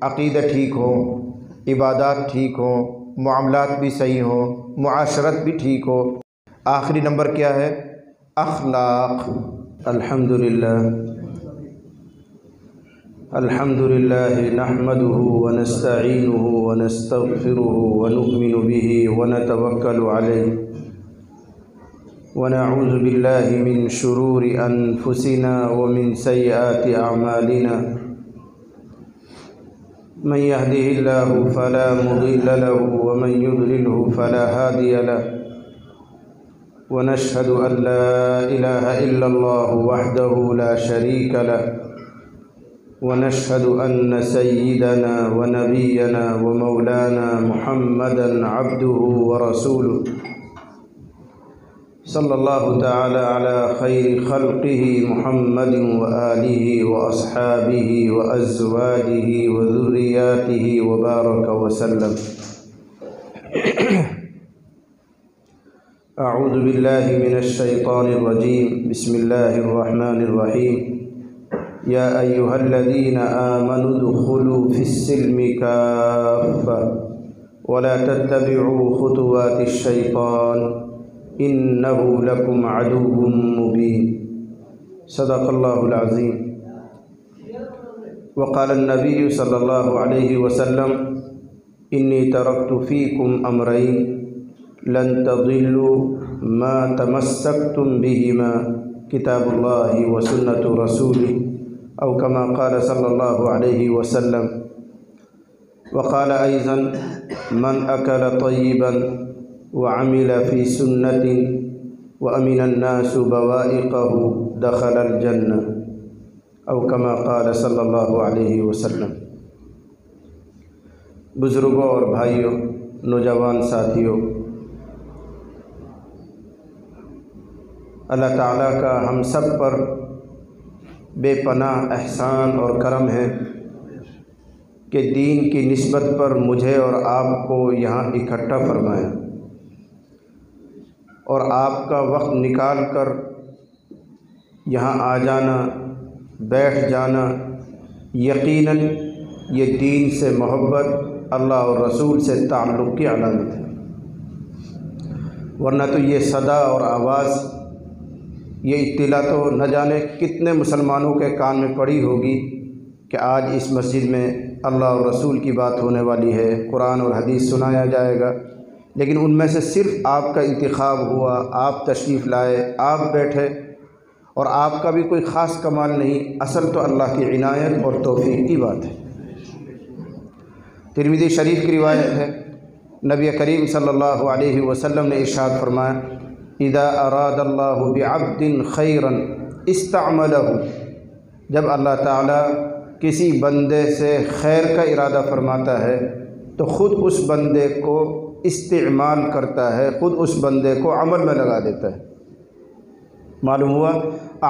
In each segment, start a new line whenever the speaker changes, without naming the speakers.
عقیدہ ٹھیک ہو، عبادات ٹھیک ہوں، معاملات بھی صحیح ہوں، معاشرت بھی ٹھیک ہو۔ آخری نمبر کیا ہے؟ اخلاق۔ الحمدللہ نحمده ونستعینه ونستغفره ونؤمن به ونتوکل علیہ ونعوذ باللہ من شرور انفسنا ومن سیئات اعمالنا من يهده الله فلا مضل له ومن يضلله فلا هادي له ونشهد أن لا إله إلا الله وحده لا شريك له ونشهد أن سيدنا ونبينا ومولانا محمدا عبده ورسوله صلى الله تعالى على خير خلقه محمد وآله وأصحابه وأزواجه وذرياته وبارك وسلم. أعوذ بالله من الشيطان الرجيم. بسم الله الرحمن الرحيم. يا أيها الذين آمنوا ادخلوا في السلم كافة ولا تتبعوا خطوات الشيطان إنه لكم عدو مبين. صدق الله العظيم. وقال النبي صلى الله عليه وسلم إني تركت فيكم أمرين لن تضلوا ما تمسكتم بهما كتاب الله وسنة رسوله أو كما قال صلى الله عليه وسلم. وقال أيضا من أكل طيبا وعمل في سنة وأمن الناس بوائقه دخل الجنة أو كما قال صلی اللہ علیہ وسلم. بزرگوں اور بھائیوں، نوجوان ساتھیوں، اللہ تعالیٰ کا ہم سب پر بے پناہ احسان اور کرم ہے کہ دین کی نسبت پر مجھے اور آپ کو یہاں اکٹھا فرمایا اور آپ کا وقت نکال کر یہاں آ جانا، بیٹھ جانا، یقیناً یہ دین سے محبت، اللہ اور رسول سے تعلق کی علامت ہے. ورنہ تو یہ صدا اور آواز، یہ اطلاع تو نہ جانے کتنے مسلمانوں کے کان میں پڑی ہوگی کہ آج اس مسجد میں اللہ اور رسول کی بات ہونے والی ہے، قرآن اور حدیث سنایا جائے گا، لیکن ان میں سے صرف آپ کا انتخاب ہوا، آپ تشریف لائے، آپ بیٹھے، اور آپ کا بھی کوئی خاص کمال نہیں، اصل تو اللہ کی عنایت اور توفیق کی بات ہے. ترمذی شریف کی روایت ہے، نبی کریم صلی اللہ علیہ وسلم نے ارشاد فرمایا اذا اراد اللہ بعبد خیرا استعملہ. جب اللہ تعالیٰ کسی بندے سے خیر کا ارادہ فرماتا ہے تو خود اس بندے کو استعمال کرتا ہے، خود اس بندے کو عمل میں لگا دیتا ہے. معلوم ہوا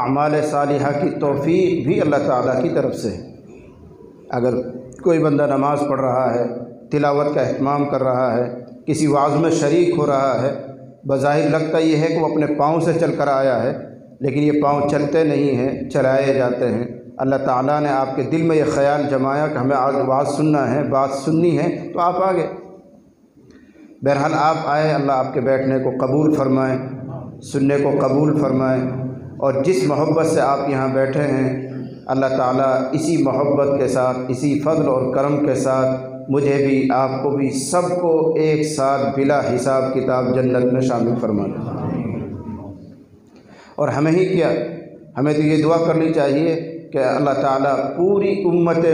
اعمال صالحہ کی توفیق بھی اللہ تعالیٰ کی طرف سے ہے. اگر کوئی بندہ نماز پڑھ رہا ہے، تلاوت کا اہتمام کر رہا ہے، کسی وعظ میں شریک ہو رہا ہے، بظاہر لگتا یہ ہے کہ وہ اپنے پاؤں سے چل کر آیا ہے، لیکن یہ پاؤں چلتے نہیں ہیں، چلائے جاتے ہیں. اللہ تعالیٰ نے آپ کے دل میں یہ خیال جمایا کہ ہمیں آج واعظ سننا ہے، بات سننی ہے، تو آپ آ گئے. بہرحال آپ آئے، اللہ آپ کے بیٹھنے کو قبول فرمائے، سننے کو قبول فرمائے، اور جس محبت سے آپ یہاں بیٹھے ہیں اللہ تعالیٰ اسی محبت کے ساتھ، اسی فضل اور کرم کے ساتھ مجھے بھی، آپ کو بھی، سب کو ایک ساتھ بلا حساب کتاب جنت میں شامل فرما دے. اور ہمیں ہی کیا، ہمیں تو یہ دعا کرنی چاہیے کہ اللہ تعالیٰ پوری امت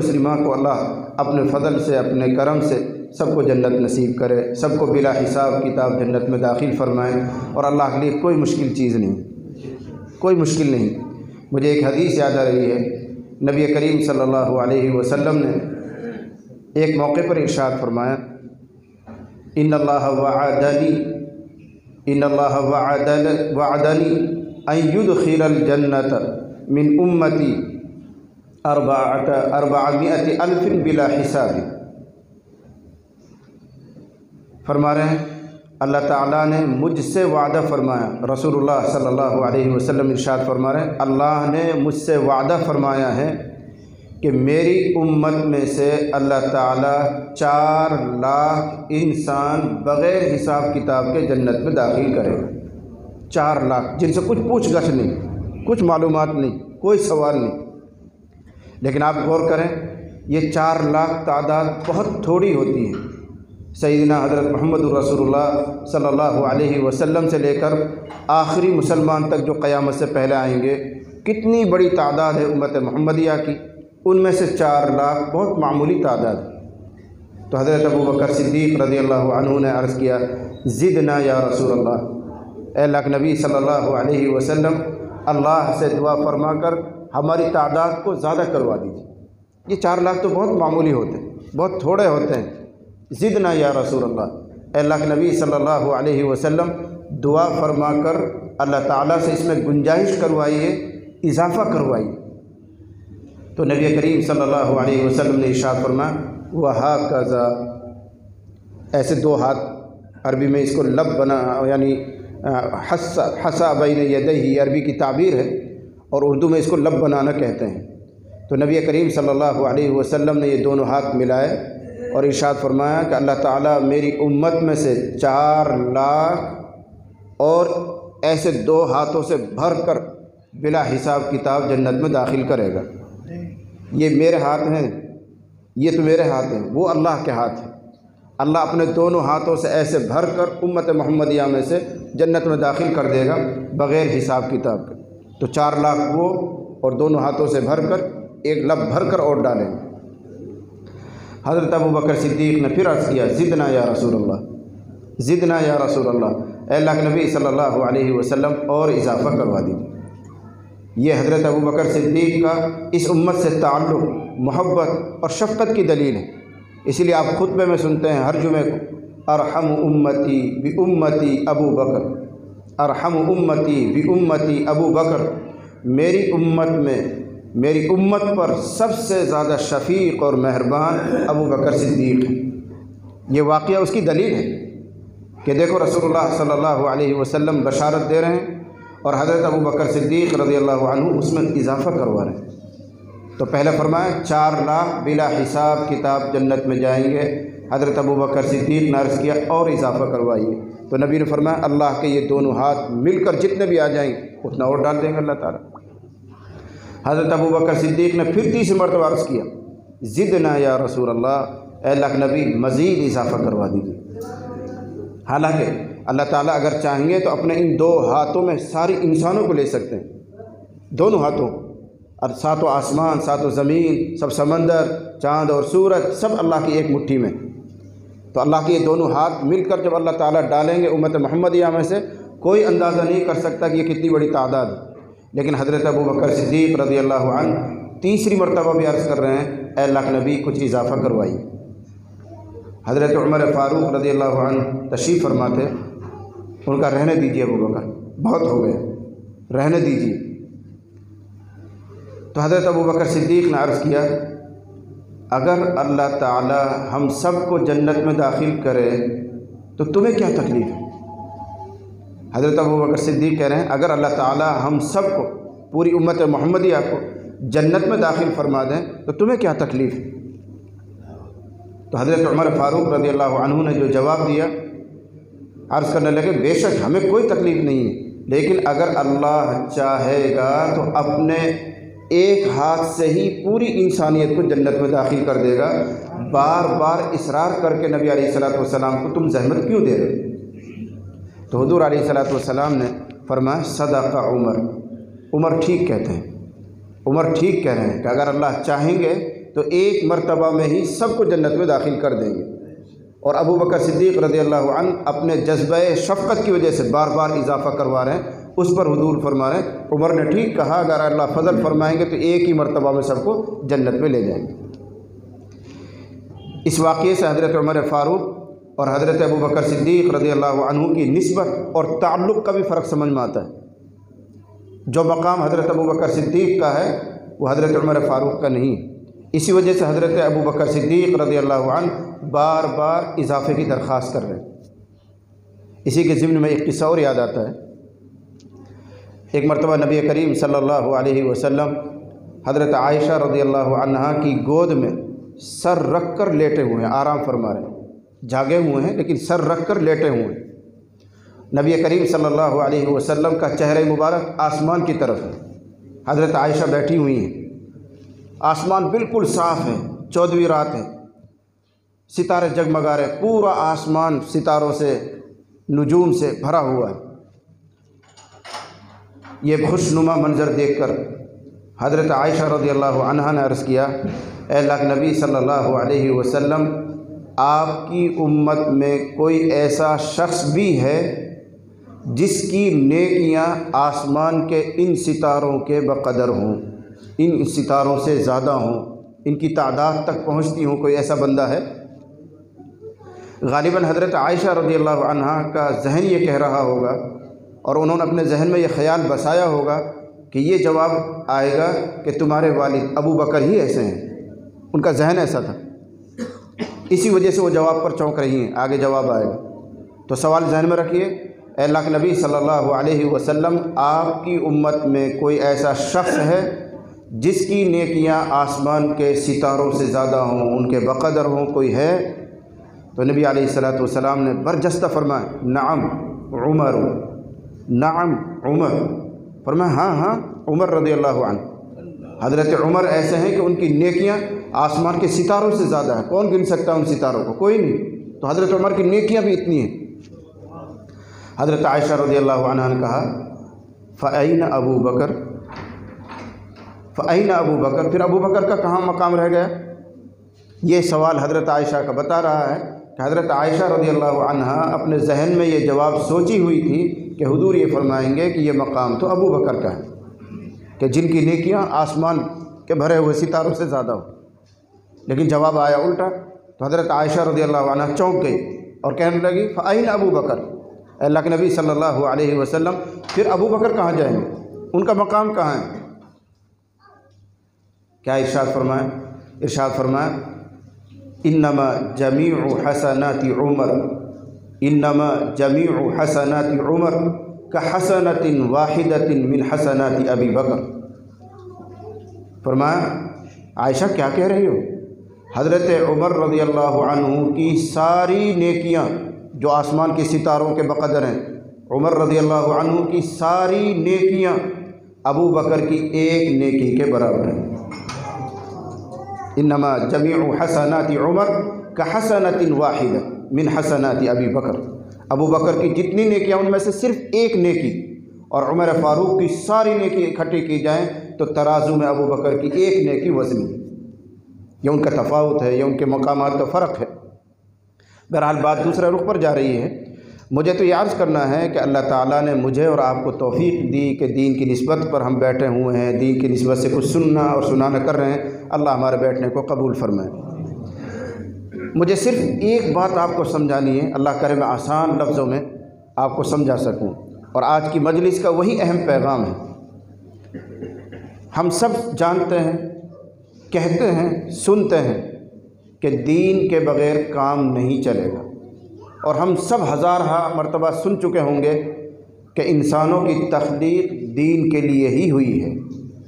مسلمہ کو اللہ اپنے فضل سے، اپنے کرم سے سب کو جنت نصیب کرے، سب کو بلا حساب کتاب جنت میں داخل فرمائے. اور اللہ کے لیے کوئی مشکل چیز نہیں، کوئی مشکل نہیں. مجھے ایک حدیث یاد آ رہی ہے، نبی کریم صلی اللہ علیہ وسلم نے ایک موقع پر ارشاد فرمایا ان اللہ وعدنی ان يدخل الجنة من امتی 400,000 بلا حساب. فرما رہے ہیں اللہ تعالیٰ نے مجھ سے وعدہ فرمایا، رسول اللہ صلی اللہ علیہ وسلم ارشاد فرما رہے ہیں اللہ نے مجھ سے وعدہ فرمایا ہے کہ میری امت میں سے اللہ تعالیٰ 4 لاکھ انسان بغیر حساب کتاب کے جنت میں داخل کرے گا۔ 4 لاکھ، جن سے کچھ پوچھ گچھ نہیں، کچھ معلومات نہیں، کوئی سوال نہیں۔ لیکن آپ غور کریں، یہ 4 لاکھ تعداد بہت تھوڑی ہوتی ہے۔ سیدنا حضرت محمد رسول اللہ صلی اللہ علیہ وسلم سے لے کر آخری مسلمان تک جو قیامت سے پہلے آئیں گے، کتنی بڑی تعداد ہے امت محمدیہ کی، ان میں سے 4 لاکھ بہت معمولی تعداد ہے۔ تو حضرت ابوبکر صدیق رضی اللہ عنہ نے عرض کیا، زدنا یا رسول اللہ، اے اللہ کے نبی صلی اللہ علیہ وسلم، اللہ سے دعا فرما کر ہماری تعداد کو زیادہ کروا دیجیے۔ یہ 4 لاکھ تو بہت معمولی ہوتے ہیں، بہت تھوڑے ہوتے ہیں۔ زدنا یا رسول اللہ، اے اللہ کے نبی صلی اللہ علیہ وسلم، دعا فرما کر اللہ تعالیٰ سے اس میں گنجائش کروائیے، اضافہ کروائیے۔ تو نبی کریم صلی اللہ علیہ وسلم نے ارشاد فرمایا، وَهَكَذَا، ایسے 2 ہاتھ، عربی میں اس کو لب بنا یعنی حسا بین یدیہ، عربی کی تعبیر ہے، اور اردو میں اس کو لب بنانا کہتے ہیں۔ تو نبی کریم صلی اللہ علیہ وسلم نے یہ دونوں ہاتھ ملائے اور ارشاد فرمایا کہ اللہ تعالیٰ میری امت میں سے 4 لاکھ اور ایسے 2 ہاتھوں سے بھر کر بلا حساب کتاب جنت میں داخل کرے گا۔ یہ میرے ہاتھ ہیں، یہ تو میرے ہاتھ ہیں، وہ اللہ کے ہاتھ ہیں۔ اللہ اپنے دونوں ہاتھوں سے ایسے بھر کر امت محمدیہ میں سے جنت میں داخل کر دے گا بغیر حساب کتاب کے۔ تو 4 لاکھ وہ اور دونوں ہاتھوں سے بھر کر ایک لب بھر کر اور ڈالیں گے۔ حضرت ابوبکر صدیق نے پھر عرض کیا، زدنا یا رسول اللہ، زدنا یا رسول اللہ، اے اللہ کے نبی صلی اللہ علیہ وسلم اور اضافہ کروا دیجیے۔ یہ حضرت ابوبکر صدیق کا اس امت سے تعلق، محبت اور شفقت کی دلیل ہے۔ اسی لیے آپ خطبے میں سنتے ہیں ہر جمعے کو، ارحم امتی بامتی ابو بکر، ارحم امتی بامتی ابو بکر، میری امت میں، میری امت پر سب سے زیادہ شفیق اور مہربان ابو بکر صدیق ہے۔ یہ واقعہ اس کی دلیل ہے کہ دیکھو رسول اللہ صلی اللہ علیہ وسلم بشارت دے رہے ہیں اور حضرت ابو بکر صدیق رضی اللہ عنہ اس میں اضافہ کروا رہے ہیں۔ تو پہلے فرمایا 4 لاکھ بلا حساب کتاب جنت میں جائیں گے۔ حضرت ابو بکر صدیق نے عرض کیا اور اضافہ کروائیے۔ تو نبی نے فرمایا اللہ کے یہ دونوں ہاتھ مل کر جتنے بھی آ جائیں گے اتنا اور ڈال دیں گے اللہ تعالیٰ۔ حضرت ابو بکر صدیق نے پھر 3 مرتبہ عرض کیا، زدنا یا رسول اللہ، اے اللہ کے نبی مزید اضافہ کروا دیجیے۔ حالانکہ اللہ تعالیٰ اگر چاہیں گے تو اپنے ان 2 ہاتھوں میں ساری انسانوں کو لے سکتے ہیں، دونوں ہاتھوں، اور 7 آسمان، 7 زمین، سب سمندر، چاند اور سورج، سب اللہ کی ایک مٹھی میں۔ تو اللہ کے یہ دونوں ہاتھ مل کر جب اللہ تعالیٰ ڈالیں گے امت محمدیہ میں سے، کوئی اندازہ نہیں کر سکتا کہ یہ کتنی بڑی تعداد ہے۔ لیکن حضرت ابو بکر صدیق رضی اللہ عنہ 3 مرتبہ بھی عرض کر رہے ہیں، اے اللہ کے نبی کچھ اضافہ کروائی۔ حضرت عمر فاروق رضی اللہ عنہ تشریف فرماتے، ان کا رہنے دیجیے ابو بکر، بہت ہو گئے، رہنے دیجیے۔ تو حضرت ابو بکر صدیق نے عرض کیا، اگر اللہ تعالی ہم سب کو جنت میں داخل کرے تو تمہیں کیا تکلیف ہے؟ حضرت ابو بکر صدیق کہہ رہے ہیں اگر اللہ تعالی ہم سب کو، پوری امت محمدیہ کو جنت میں داخل فرما دیں تو تمہیں کیا تکلیف ہے؟ تو حضرت عمر فاروق رضی اللہ عنہ نے جو جواب دیا، عرض کرنے لگے، بے شک ہمیں کوئی تکلیف نہیں ہے، لیکن اگر اللہ چاہے گا تو اپنے ایک ہاتھ سے ہی پوری انسانیت کو جنت میں داخل کر دے گا۔ بار بار اصرار کر کے نبی علیہ الصلوۃ والسلام کو تم زحمت کیوں دے رہے؟ تو حضور علیہ الصلوۃ والسلام نے فرمایا، صدق عمر، عمر ٹھیک کہتے ہیں، عمر ٹھیک کہہ رہے ہیں کہ اگر اللہ چاہیں گے تو ایک مرتبہ میں ہی سب کو جنت میں داخل کر دیں گے۔ اور ابو بکر صدیق رضی اللہ عنہ اپنے جذبہ شفقت کی وجہ سے بار بار اضافہ کروا رہے ہیں، اس پر حضور فرما رہے ہیں عمر نے ٹھیک کہا، اگر اللہ فضل فرمائیں گے تو ایک ہی مرتبہ میں سب کو جنت میں لے جائیں گے۔ اس واقعے سے حضرت عمر فاروق اور حضرت ابو بکر صدیق رضی اللہ عنہ کی نسبت اور تعلق کا بھی فرق سمجھ میں آتا ہے۔ جو مقام حضرت ابو بکر صدیق کا ہے وہ حضرت عمر فاروق کا نہیں۔ اسی وجہ سے حضرت ابو بکر صدیق رضی اللہ عنہ بار بار اضافے کی درخواست کر رہے ہیں۔ اسی کے ضمن میں ایک قصہ اور یاد آتا ہے۔ ایک مرتبہ نبی کریم صلی اللہ علیہ وسلم حضرت عائشہ رضی اللہ عنہا کی گود میں سر رکھ کر لیٹے ہوئے ہیں، آرام فرما رہے ہیں، جاگے ہوئے ہیں لیکن سر رکھ کر لیٹے ہوئے ہیں۔ نبی کریم صلی اللہ علیہ وسلم کا چہرہ مبارک آسمان کی طرف ہے، حضرت عائشہ بیٹھی ہوئی ہیں، آسمان بالکل صاف ہے، 14ویں رات ہے، ستارے جگمگا رہے، پورا آسمان ستاروں سے، نجوم سے بھرا ہوا ہے۔ یہ خوشنما منظر دیکھ کر حضرت عائشہ رضی اللہ عنہا نے عرض کیا، اے اللہ کے نبی صلی اللہ علیہ وسلم، آپ کی امت میں کوئی ایسا شخص بھی ہے جس کی نیکیاں آسمان کے ان ستاروں کے بقدر ہوں، ان ستاروں سے زیادہ ہوں، ان کی تعداد تک پہنچتی ہوں؟ کوئی ایسا بندہ ہے؟ غالباً حضرت عائشہ رضی اللہ عنہا کا ذہن یہ کہہ رہا ہوگا، اور انہوں نے اپنے ذہن میں یہ خیال بسایا ہوگا کہ یہ جواب آئے گا کہ تمہارے والد ابو بکر ہی ایسے ہیں۔ ان کا ذہن ایسا تھا، اسی وجہ سے وہ جواب پر چونک رہی ہیں، آگے جواب آئے گا۔ تو سوال ذہن میں رکھیے، اے اللہ کے نبی صلی اللہ علیہ وسلم، آپ کی امت میں کوئی ایسا شخص ہے جس کی نیکیاں آسمان کے ستاروں سے زیادہ ہوں، ان کے بقدر ہوں؟ کوئی ہے؟ تو نبی علیہ الصلوۃ والسلام نے برجستہ فرمایا، نعم عمر، نعم عمر، فرمایا ہاں ہاں عمر رضی اللہ عنہ، حضرت عمر ایسے ہیں کہ ان کی نیکیاں آسمان کے ستاروں سے زیادہ ہیں۔ کون گن سکتا ہے ان ستاروں کو؟ کوئی نہیں۔ تو حضرت عمر کی نیکیاں بھی اتنی ہیں۔ حضرت عائشہ رضی اللہ عنہا نے کہا، فَأَيْنَ أَبُو بَكْرَ، فَأَيْنَ أَبُو بَكْرَ، پھر ابو بکر کا کہاں مقام رہ گیا؟ یہ سوال حضرت عائشہ کا بتا رہا ہے کہ حضرت عائشہ رضی اللہ عنہا اپنے ذہن میں یہ جواب سوچی ہوئی تھی کہ حضور یہ فرمائیں گے کہ یہ مقام تو ابو بکر کا ہے کہ جن کی نیکیاں آسمان کے بھرے ہوئے ستاروں سے زیادہ ہو، لیکن جواب آیا الٹا۔ تو حضرت عائشہ رضی اللہ عنہا چونک گئی اور کہنے لگی، فَأَيْنَ أَبُو بَكْرَ، اے اللہ کے نبی صلی اللہ علیہ وسلم، پھر ابو بکر کہاں جائیں گے؟ ان کا مقام کہاں ہے؟ کیا ارشاد فرمایا؟ ارشاد فرمایا، انما جمیع حسنات عمر، انما جمیع حسنات عمر کحسنۃ واحدۃ من حسنات ابی بکر۔ فرمایا، عائشہ کیا کہہ رہی ہو؟ حضرت عمر رضی اللہ عنہ کی ساری نیکیاں جو آسمان کے ستاروں کے بقدر ہیں، عمر رضی اللہ عنہ کی ساری نیکیاں ابو بکر کی ایک نیکی کے برابر ہیں۔ انما جمیع حسنات عمر کحسنۃ واحدۃ من حسنات ابی بکر، ابو بکر کی جتنی نیکیاں ان میں سے صرف ایک نیکی، اور عمر فاروق کی ساری نیکی اکٹھی کی جائیں تو ترازو میں ابو بکر کی ایک نیکی وزنی ہے۔ یہ ان کا تفاوت ہے، یہ ان کے مقامات کا فرق ہے۔ بہرحال بات دوسرے رخ پر جا رہی ہے۔ مجھے تو یہ عرض کرنا ہے کہ اللہ تعالیٰ نے مجھے اور آپ کو توفیق دی کہ دین کی نسبت پر ہم بیٹھے ہوئے ہیں، دین کی نسبت سے کچھ سننا اور سنانا کر رہے ہیں۔ اللہ ہمارے بیٹھنے کو قبول فرمائے۔ مجھے صرف ایک بات آپ کو سمجھانی ہے، اللہ کرے میں آسان لفظوں میں آپ کو سمجھا سکوں، اور آج کی مجلس کا وہی اہم پیغام ہے۔ ہم سب جانتے ہیں، کہتے ہیں، سنتے ہیں کہ دین کے بغیر کام نہیں چلے گا، اور ہم سب ہزارہ مرتبہ سن چکے ہوں گے کہ انسانوں کی تخلیق دین کے لیے ہی ہوئی ہے،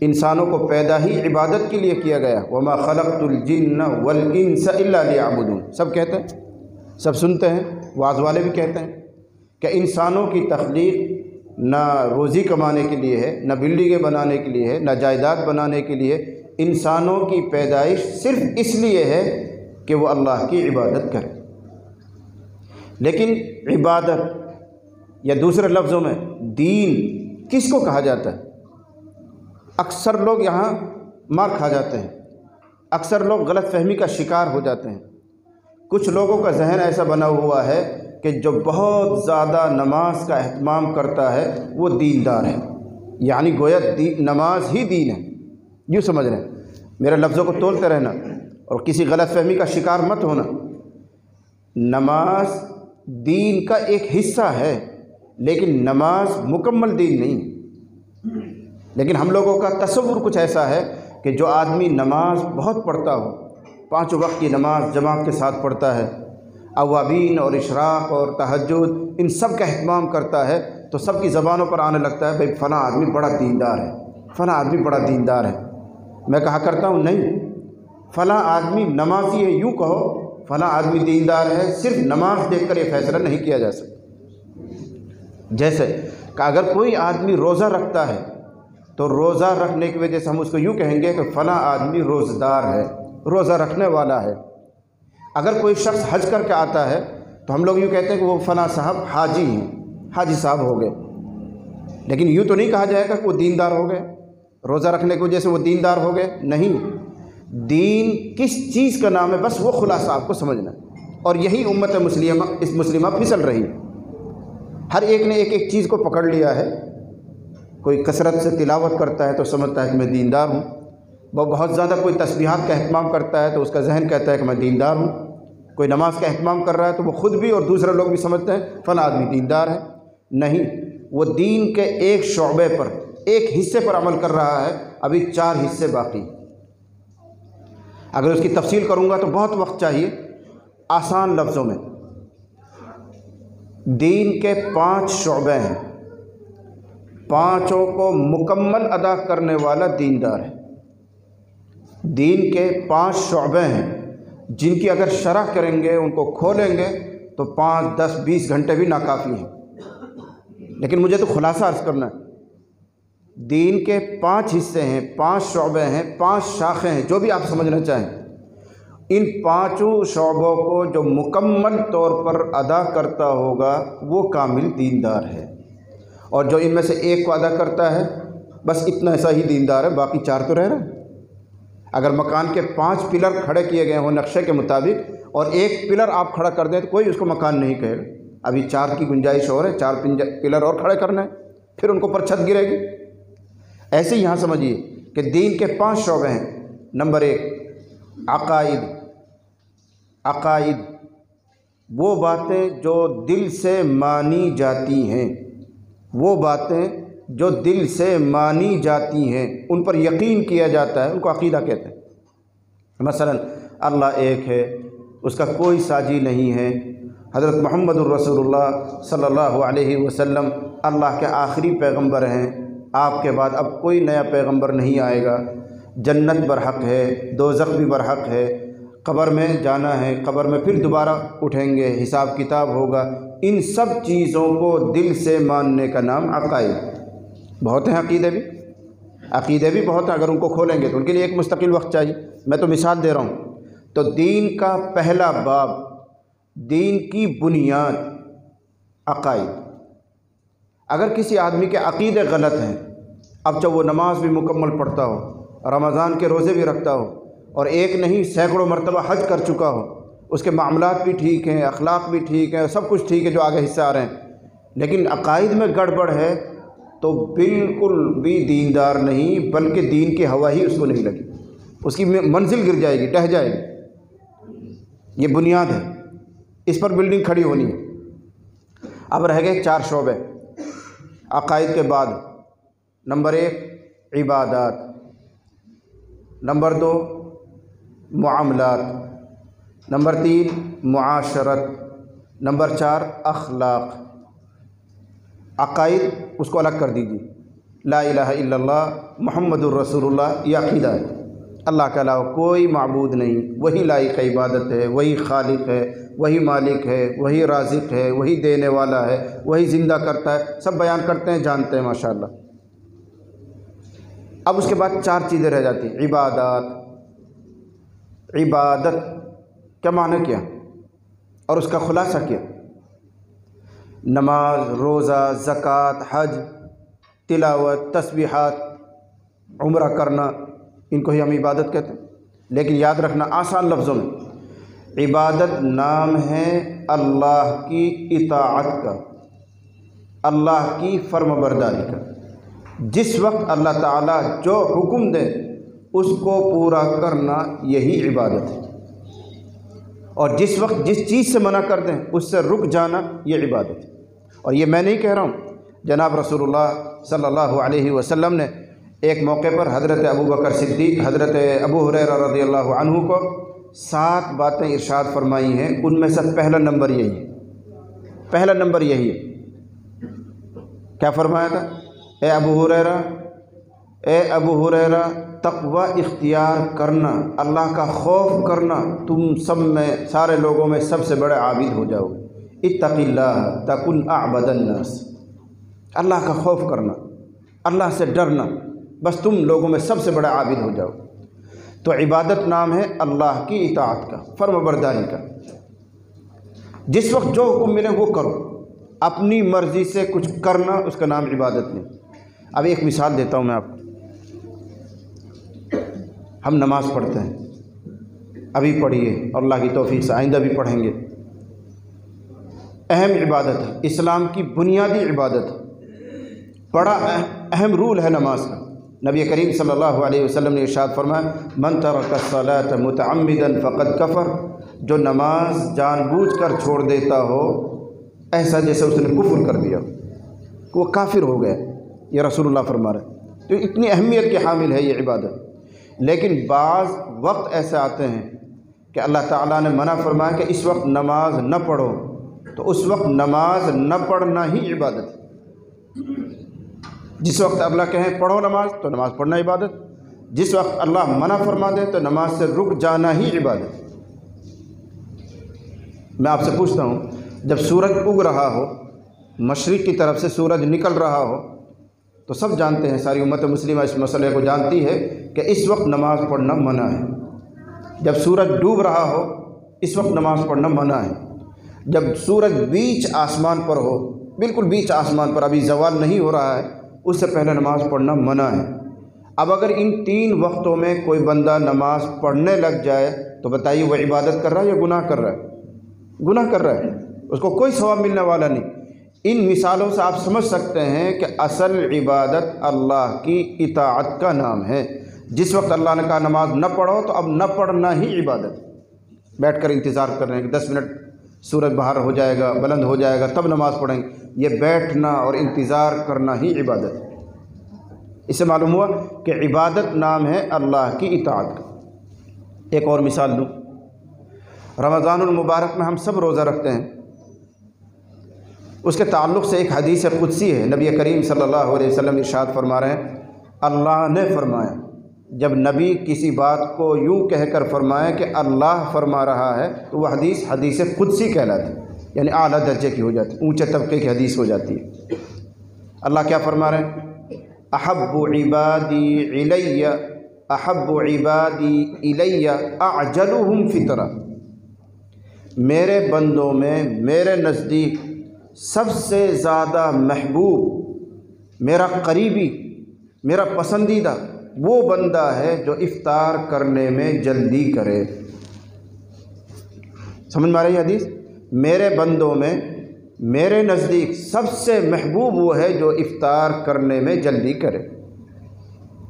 انسانوں کو پیدا ہی عبادت کے لیے کیا گیا۔ وما خلقت الجن والانس الا لیعبدون، سب کہتے ہیں، سب سنتے ہیں، واعظ والے بھی کہتے ہیں کہ انسانوں کی تخلیق نہ روزی کمانے کے لیے ہے، نہ بلڈنگیں بنانے کے لیے ہے، نہ جائیداد بنانے کے لیے، انسانوں کی پیدائش صرف اس لیے ہے کہ وہ اللہ کی عبادت کرے۔ لیکن عبادت یا دوسرے لفظوں میں دین کس کو کہا جاتا ہے؟ اکثر لوگ یہاں مار کھا جاتے ہیں، اکثر لوگ غلط فہمی کا شکار ہو جاتے ہیں۔ کچھ لوگوں کا ذہن ایسا بنا ہوا ہے کہ جو بہت زیادہ نماز کا اہتمام کرتا ہے وہ دیندار ہے، یعنی گویا نماز ہی دین ہے، یوں سمجھ رہے ہیں۔ میرے لفظوں کو تولتے رہنا اور کسی غلط فہمی کا شکار مت ہونا۔ نماز دین کا ایک حصہ ہے، لیکن نماز مکمل دین نہیں۔ لیکن ہم لوگوں کا تصور کچھ ایسا ہے کہ جو آدمی نماز بہت پڑھتا ہو، 5 وقت کی نماز جماعت کے ساتھ پڑھتا ہے، اوابین اور اشراق اور تہجد ان سب کا اہتمام کرتا ہے، تو سب کی زبانوں پر آنے لگتا ہے بھئی فلاں آدمی بڑا دیندار ہے، فلاں آدمی بڑا دیندار ہے۔ میں کہا کرتا ہوں نہیں، فلاں آدمی نمازی ہے یوں کہو، فلاں آدمی دیندار ہے، صرف نماز دیکھ کر یہ فیصلہ نہیں کیا جا سکتا۔ جیسے کہ اگر کوئی آدمی روزہ رکھتا ہے تو روزہ رکھنے کی وجہ سے ہم اس کو یوں کہیں گے کہ فلاں آدمی روزہ دار ہے، روزہ رکھنے والا ہے۔ اگر کوئی شخص حج کر کے آتا ہے تو ہم لوگ یوں کہتے ہیں کہ وہ فلاں صاحب حاجی ہیں، حاجی صاحب ہو گئے، لیکن یوں تو نہیں کہا جائے گا کہ وہ دیندار ہو گئے، روزہ رکھنے کی وجہ سے وہ دیندار ہو گئے، نہیں۔ دین کس چیز کا نام ہے، بس وہ خلاصہ آپ کو سمجھنا ہے، اور یہی امت مسلمہ پھسل رہی ہے۔ ہر ایک نے ایک ایک چیز کو پکڑ لیا ہے۔ کوئی کثرت سے تلاوت کرتا ہے تو سمجھتا ہے کہ میں دیندار ہوں، وہ بہت زیادہ کوئی تسبیحات کا اہتمام کرتا ہے تو اس کا ذہن کہتا ہے کہ میں دیندار ہوں، کوئی نماز کا اہتمام کر رہا ہے تو وہ خود بھی اور دوسرے لوگ بھی سمجھتے ہیں فلاں آدمی دیندار ہے۔ نہیں، وہ دین کے ایک شعبے پر، ایک حصے پر عمل کر رہا ہے، ابھی 4 حصے باقی۔ اگر اس کی تفصیل کروں گا تو بہت وقت چاہیے۔ آسان لفظوں میں دین کے 5 شعبے ہیں، 5 کو مکمل ادا کرنے والا دیندار ہے۔ دین کے 5 شعبے ہیں جن کی اگر شرح کریں گے، ان کو کھولیں گے تو 5، 10، 20 گھنٹے بھی ناکافی ہیں، لیکن مجھے تو خلاصہ عرض کرنا ہے۔ دین کے 5 حصے ہیں، 5 شعبے ہیں، 5 شاخیں ہیں، جو بھی آپ سمجھنا چاہیں۔ ان 5 شعبوں کو جو مکمل طور پر ادا کرتا ہوگا وہ کامل دیندار ہے، اور جو ان میں سے ایک کو ادا کرتا ہے بس اتنا ایسا ہی دیندار ہے، باقی 4 تو رہ رہے ہیں۔ اگر مکان کے 5 پلر کھڑے کیے گئے ہوں نقشے کے مطابق اور ایک پلر آپ کھڑا کر دیں تو کوئی اس کو مکان نہیں کہے گا، ابھی 4 کی گنجائش اور ہے، 4 پلر اور کھڑے کرنا ہے، پھر ان کو پر چھت گرے گی۔ ایسے ہی یہاں سمجھیے کہ دین کے 5 شعبے ہیں۔ نمبر 1 عقائد۔ عقائد وہ باتیں جو دل سے مانی جاتی ہیں، وہ باتیں جو دل سے مانی جاتی ہیں، ان پر یقین کیا جاتا ہے، ان کو عقیدہ کہتے ہیں۔ مثلا اللہ ایک ہے، اس کا کوئی ساجی نہیں ہے، حضرت محمد الرسول اللہ صلی اللہ علیہ وسلم اللہ کے آخری پیغمبر ہیں، آپ کے بعد اب کوئی نیا پیغمبر نہیں آئے گا، جنت برحق ہے، دوزخ بھی برحق ہے، قبر میں جانا ہے، قبر میں پھر دوبارہ اٹھیں گے، حساب کتاب ہوگا۔ ان سب چیزوں کو دل سے ماننے کا نام عقائد۔ بہت ہیں عقیدے بھی بہت ہیں، اگر ان کو کھولیں گے تو ان کے لیے ایک مستقل وقت چاہیے۔ میں تو مثال دے رہا ہوں۔ تو دین کا پہلا باب، دین کی بنیاد عقائد۔ اگر کسی آدمی کے عقیدے غلط ہیں، اب چاہے وہ نماز بھی مکمل پڑھتا ہو، رمضان کے روزے بھی رکھتا ہو، اور ایک نہیں سینکڑوں مرتبہ حج کر چکا ہو، اس کے معاملات بھی ٹھیک ہیں، اخلاق بھی ٹھیک ہیں، سب کچھ ٹھیک ہے جو آگے حصہ آ رہے ہیں، لیکن عقائد میں گڑبڑ ہے تو بالکل بھی دیندار نہیں، بلکہ دین کی ہوا ہی اس کو نہیں لگی، اس کی منزل گر جائے گی، ڈہ جائے گی۔ یہ بنیاد ہے، اس پر بلڈنگ کھڑی ہونی ہے۔ اب رہ گئے 4 شعبے عقائد کے بعد۔ نمبر 1 عبادات، نمبر 2 معاملات، نمبر 3 معاشرت، نمبر 4 اخلاق۔ عقائد اس کو الگ کر دیجیے، لا الہ الا اللہ محمد الرسول اللہ، یہ عقیدہ ہے، اللہ کے علاوہ کوئی معبود نہیں، وہی لائق عبادت ہے، وہی خالق ہے، وہی مالک ہے، وہی رازق ہے، وہی دینے والا ہے، وہی زندہ کرتا ہے، سب بیان کرتے ہیں، جانتے ہیں ماشاءاللہ۔ اب اس کے بعد 4 چیزیں رہ جاتی ہیں۔ عبادات، عبادت کا معنی کیا اور اس کا خلاصہ کیا؟ نماز، روزہ، زکوٰۃ، حج، تلاوت، تسبیحات، عمرہ کرنا، ان کو ہی ہم عبادت کہتے ہیں۔ لیکن یاد رکھنا آسان لفظوں میں، عبادت نام ہے اللہ کی اطاعت کا، اللہ کی فرم برداری کا۔ جس وقت اللہ تعالیٰ جو حکم دے اس کو پورا کرنا، یہی عبادت ہے، اور جس وقت جس چیز سے منع کر دیں اس سے رک جانا، یہ عبادت ہے۔ اور یہ میں نہیں کہہ رہا ہوں، جناب رسول اللہ صلی اللہ علیہ وسلم نے ایک موقع پر حضرت ابوبکر صدیق، حضرت ابو ہریرہ رضی اللہ عنہ کو 7 باتیں ارشاد فرمائی ہیں، ان میں سے پہلا نمبر یہی ہے۔ کیا فرمایا تھا؟ اے ابو ہریرہ، اے ابو ہریرہ تقوی اختیار کرنا، اللہ کا خوف کرنا، تم سب میں سارے لوگوں میں سب سے بڑے عابد ہو جاؤ۔ اتق اللہ تکن اعبد الناس، اللہ کا خوف کرنا، اللہ سے ڈرنا، بس تم لوگوں میں سب سے بڑا عابد ہو جاؤ۔ تو عبادت نام ہے اللہ کی اطاعت کا، فرما برداری کا۔ جس وقت جو حکم ملے وہ کرو، اپنی مرضی سے کچھ کرنا اس کا نام عبادت نہیں۔ اب ایک مثال دیتا ہوں میں آپ کو۔ ہم نماز پڑھتے ہیں، ابھی پڑھیے اور اللہ کی توفیق سے آئندہ بھی پڑھیں گے۔ اہم عبادت ہے، اسلام کی بنیادی عبادت ہے، بڑا اہم رول ہے نماز کا۔ نبی کریم صلی اللہ علیہ وسلم نے ارشاد فرمایا من ترک الصلاۃ متعمدا فقد کفر، جو نماز جان بوجھ کر چھوڑ دیتا ہو ایسا جیسے اس نے کفر کر دیا، وہ کافر ہو گیا، یہ رسول اللہ فرما رہے ہیں۔ تو اتنی اہمیت کی حامل ہے یہ عبادت۔ لیکن بعض وقت ایسے آتے ہیں کہ اللہ تعالیٰ نے منع فرمایا کہ اس وقت نماز نہ پڑھو، تو اس وقت نماز نہ پڑھنا ہی عبادت ہے۔ جس وقت اللہ کہیں پڑھو نماز تو نماز پڑھنا عبادت، جس وقت اللہ منع فرما دے تو نماز سے رک جانا ہی عبادت۔ میں آپ سے پوچھتا ہوں، جب سورج اگ رہا ہو، مشرق کی طرف سے سورج نکل رہا ہو، تو سب جانتے ہیں، ساری امت مسلمہ اس مسئلے کو جانتی ہے کہ اس وقت نماز پڑھنا منع ہے۔ جب سورج ڈوب رہا ہو اس وقت نماز پڑھنا منع ہے۔ جب سورج بیچ آسمان پر ہو، بالکل بیچ آسمان پر، ابھی زوال نہیں ہو رہا ہے، اس سے پہلے نماز پڑھنا منع ہے۔ اب اگر ان تین وقتوں میں کوئی بندہ نماز پڑھنے لگ جائے تو بتائیے وہ عبادت کر رہا ہے یا گناہ کر رہا ہے؟ گناہ کر رہا ہے، اس کو کوئی ثواب ملنے والا نہیں۔ ان مثالوں سے آپ سمجھ سکتے ہیں کہ اصل عبادت اللہ کی اطاعت کا نام ہے۔ جس وقت اللہ نے کہا نماز نہ پڑھو تو اب نہ پڑھنا ہی عبادت۔ بیٹھ کر انتظار کر رہے ہیں کہ 10 منٹ سورج باہر ہو جائے گا، بلند ہو جائے گا تب نماز پڑھیں گے، یہ بیٹھنا اور انتظار کرنا ہی عبادت ہے۔ اس سے معلوم ہوا کہ عبادت نام ہے اللہ کی اطاعت کا۔ ایک اور مثال دوں، رمضان المبارک میں ہم سب روزہ رکھتے ہیں، اس کے تعلق سے ایک حدیث قدسی ہے۔ نبی کریم صلی اللہ علیہ وسلم ارشاد فرما رہے ہیں، اللہ نے فرمایا۔ جب نبی کسی بات کو یوں کہہ کر فرمائے کہ اللہ فرما رہا ہے تو وہ حدیث قدسی کہلاتی ہے، یعنی اعلیٰ درجے کی ہو جاتی ہے، اونچے طبقے کی حدیث ہو جاتی ہے۔ اللہ کیا فرما رہے ہیں؟ احب عبادی الی اعجلہم فطرہ، میرے بندوں میں میرے نزدیک سب سے زیادہ محبوب، میرا قریبی، میرا پسندیدہ وہ بندہ ہے جو افطار کرنے میں جلدی کرے۔ سمجھ میں آ رہی ہے حدیث؟ میرے بندوں میں میرے نزدیک سب سے محبوب وہ ہے جو افطار کرنے میں جلدی کرے۔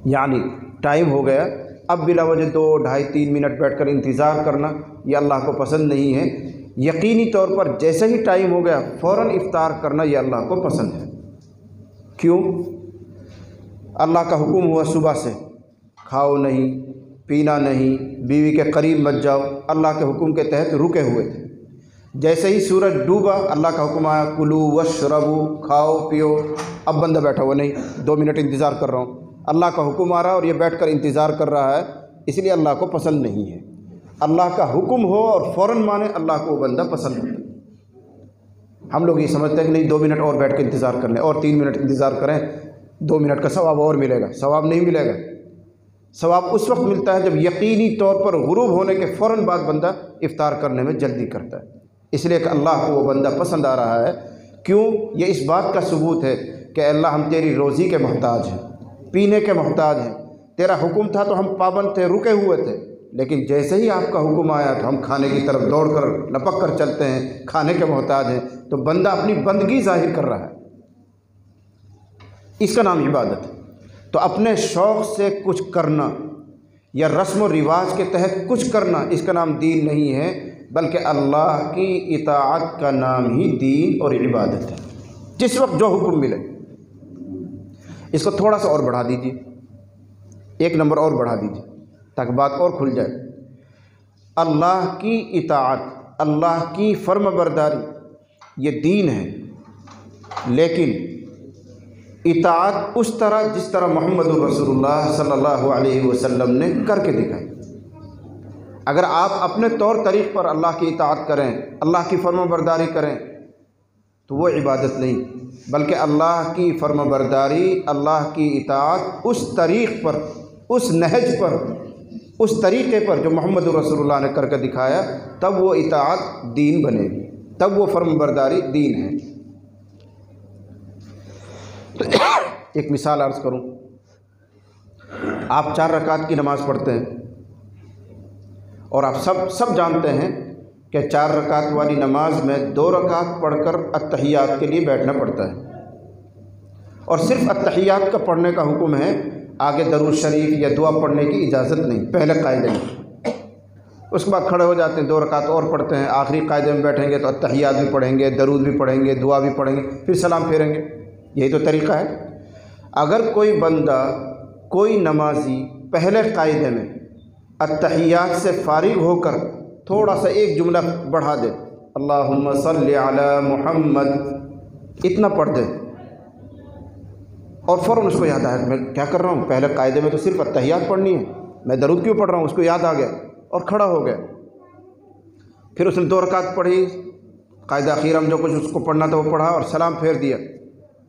یعنی ٹائم ہو گیا، اب بلا وجہ 2، 2.5، 3 منٹ بیٹھ کر انتظار کرنا یہ اللہ کو پسند نہیں ہے۔ یقینی طور پر جیسے ہی ٹائم ہو گیا فوراً افطار کرنا یہ اللہ کو پسند ہے۔ کیوں؟ اللہ کا حکم ہوا صبح سے کھاؤ نہیں، پینا نہیں، بیوی کے قریب مت جاؤ، اللہ کے حکم کے تحت رکے ہوئے تھے۔ جیسے ہی سورج ڈوبا اللہ کا حکم آیا کلو وشربو، کھاؤ پیو۔ اب بندہ بیٹھا ہوا نہیں، 2 منٹ انتظار کر رہا ہوں، اللہ کا حکم آ رہا ہے اور یہ بیٹھ کر انتظار کر رہا ہے، اس لیے اللہ کو پسند نہیں ہے۔ اللہ کا حکم ہو اور فوراً مانے اللہ کو وہ بندہ پسند ہوتا ہے۔ ہم لوگ یہ سمجھتے ہیں کہ نہیں 2 منٹ اور بیٹھ کے انتظار کر لیں اور 3 منٹ انتظار کریں، 2 منٹ کا ثواب اور ملے گا۔ ثواب نہیں ملے گا۔ ثواب اس وقت ملتا ہے جب یقینی طور پر غروب ہونے کے فوراً بعد بندہ افطار کرنے میں جلدی کرتا ہے، اس لیے کہ اللہ کو وہ بندہ پسند آ رہا ہے۔ کیوں؟ یہ اس بات کا ثبوت ہے کہ اللہ ہم تیری روزی کے محتاج ہیں، پینے کے محتاج ہیں، تیرا حکم تھا تو ہم پابند تھے، رکے ہوئے تھے، لیکن جیسے ہی آپ کا حکم آیا تو ہم کھانے کی طرف دوڑ کر لپک کر چلتے ہیں، کھانے کے محتاج ہیں۔ تو بندہ اپنی بندگی ظاہر کر رہا ہے، اس کا نام عبادت ہے۔ تو اپنے شوق سے کچھ کرنا یا رسم و رواج کے تحت کچھ کرنا اس کا نام دین نہیں ہے، بلکہ اللہ کی اطاعت کا نام ہی دین اور عبادت ہے۔ جس وقت جو حکم ملے، اس کو تھوڑا سا اور بڑھا دیجیے، 1 نمبر اور بڑھا دیجیے تاکہ بات اور کھل جائے۔ اللہ کی اطاعت، اللہ کی فرما برداری یہ دین ہے، لیکن اطاعت اس طرح جس طرح محمد رسول اللہ صلی اللہ علیہ وسلم نے کر کے دکھائی۔ اگر آپ اپنے طور طریق پر اللہ کی اطاعت کریں، اللہ کی فرما برداری کریں تو وہ عبادت نہیں، بلکہ اللہ کی فرما برداری، اللہ کی اطاعت اس طریق پر، اس نہج پر، اس طریقے پر جو محمد رسول اللہ نے کر کے دکھایا، تب وہ اطاعت دین بنے گی، تب وہ فرما برداری دین ہے۔ ایک مثال عرض کروں، آپ 4 رکعت کی نماز پڑھتے ہیں اور آپ سب جانتے ہیں کہ 4 رکعت والی نماز میں 2 رکعت پڑھ کر اتحیات کے لیے بیٹھنا پڑتا ہے، اور صرف اتحیات کا پڑھنے کا حکم ہے، آگے درود شریف یا دعا پڑھنے کی اجازت نہیں، پہلے قاعدے میں۔ اس کے بعد کھڑے ہو جاتے ہیں، 2 رکعت اور پڑھتے ہیں، آخری قاعدے میں بیٹھیں گے تو اتحیات بھی پڑھیں گے، درود بھی پڑھیں گے، دعا بھی پڑھیں گے، پھر سلام پھیریں گے۔ یہی تو طریقہ ہے۔ اگر کوئی بندہ، کوئی نمازی پہلے قاعدے میں اتحیات سے فارغ ہو کر تھوڑا سا ایک جملہ بڑھا دے، اللہم صلی علی محمد، اتنا پڑھ دے، اور فوراً اس کو یاد آیا میں کیا کر رہا ہوں، پہلے قاعدے میں تو صرف اتحیات پڑھنی ہے، میں درود کیوں پڑھ رہا ہوں، اس کو یاد آ گیا اور کھڑا ہو گیا۔ پھر اس نے 2 رکعت پڑھی، قاعدہ اخیرہ میں جو کچھ اس کو پڑھنا تھا وہ پڑھا اور سلام پھیر دیا،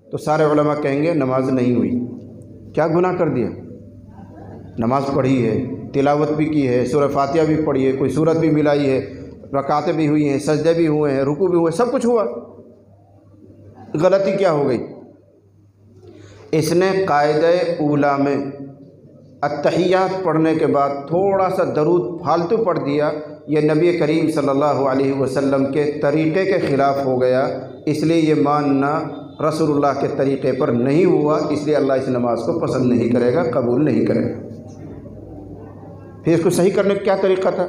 تو سارے علماء کہیں گے نماز نہیں ہوئی۔ کیا گناہ کر دیا؟ نماز پڑھی ہے، تلاوت بھی کی ہے، سورہ فاتحہ بھی پڑھی ہے، کوئی سورت بھی ملائی ہے، رکعتیں بھی ہوئی ہیں، سجدے بھی ہوئے ہیں، رکوع بھی ہوئے، سب کچھ ہوا، غلطی کیا ہو گئی؟ اس نے قاعدہ اولیٰ میں اتحیات پڑھنے کے بعد تھوڑا سا درود فالتو پڑھ دیا، یہ نبی کریم صلی اللہ علیہ وسلم کے طریقے کے خلاف ہو گیا، اس لیے یہ ماننا رسول اللہ کے طریقے پر نہیں ہوا، اس لیے اللہ اس نماز کو پسند نہیں کرے گا، قبول نہیں کرے گا۔ پھر اس کو صحیح کرنے کا کیا طریقہ تھا؟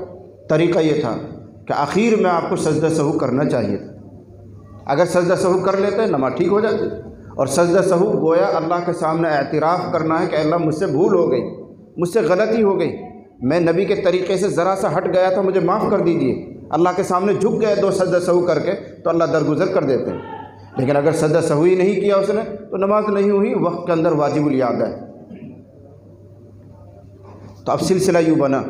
طریقہ یہ تھا کہ آخر میں آپ کو سجدہ سہو کرنا چاہیے تھا۔ اگر سجدہ سہو کر لیتے نماز ٹھیک ہو جاتی، اور سجدہ سہو گویا اللہ کے سامنے اعتراف کرنا ہے کہ اللہ مجھ سے بھول ہو گئی، مجھ سے غلطی ہو گئی، میں نبی کے طریقے سے ذرا سا ہٹ گیا تھا، مجھے معاف کر دیجئے۔ اللہ کے سامنے جھک گئے 2 سجدہ سہو کر کے تو اللہ درگزر کر دیتے ہیں۔ لیکن اگر سجدہ سہو ہی نہیں کیا اس نے تو نماز نہیں ہوئی، وقت کے اندر واجب الیاد ہے۔ تو اب سلسلہ یوں بنا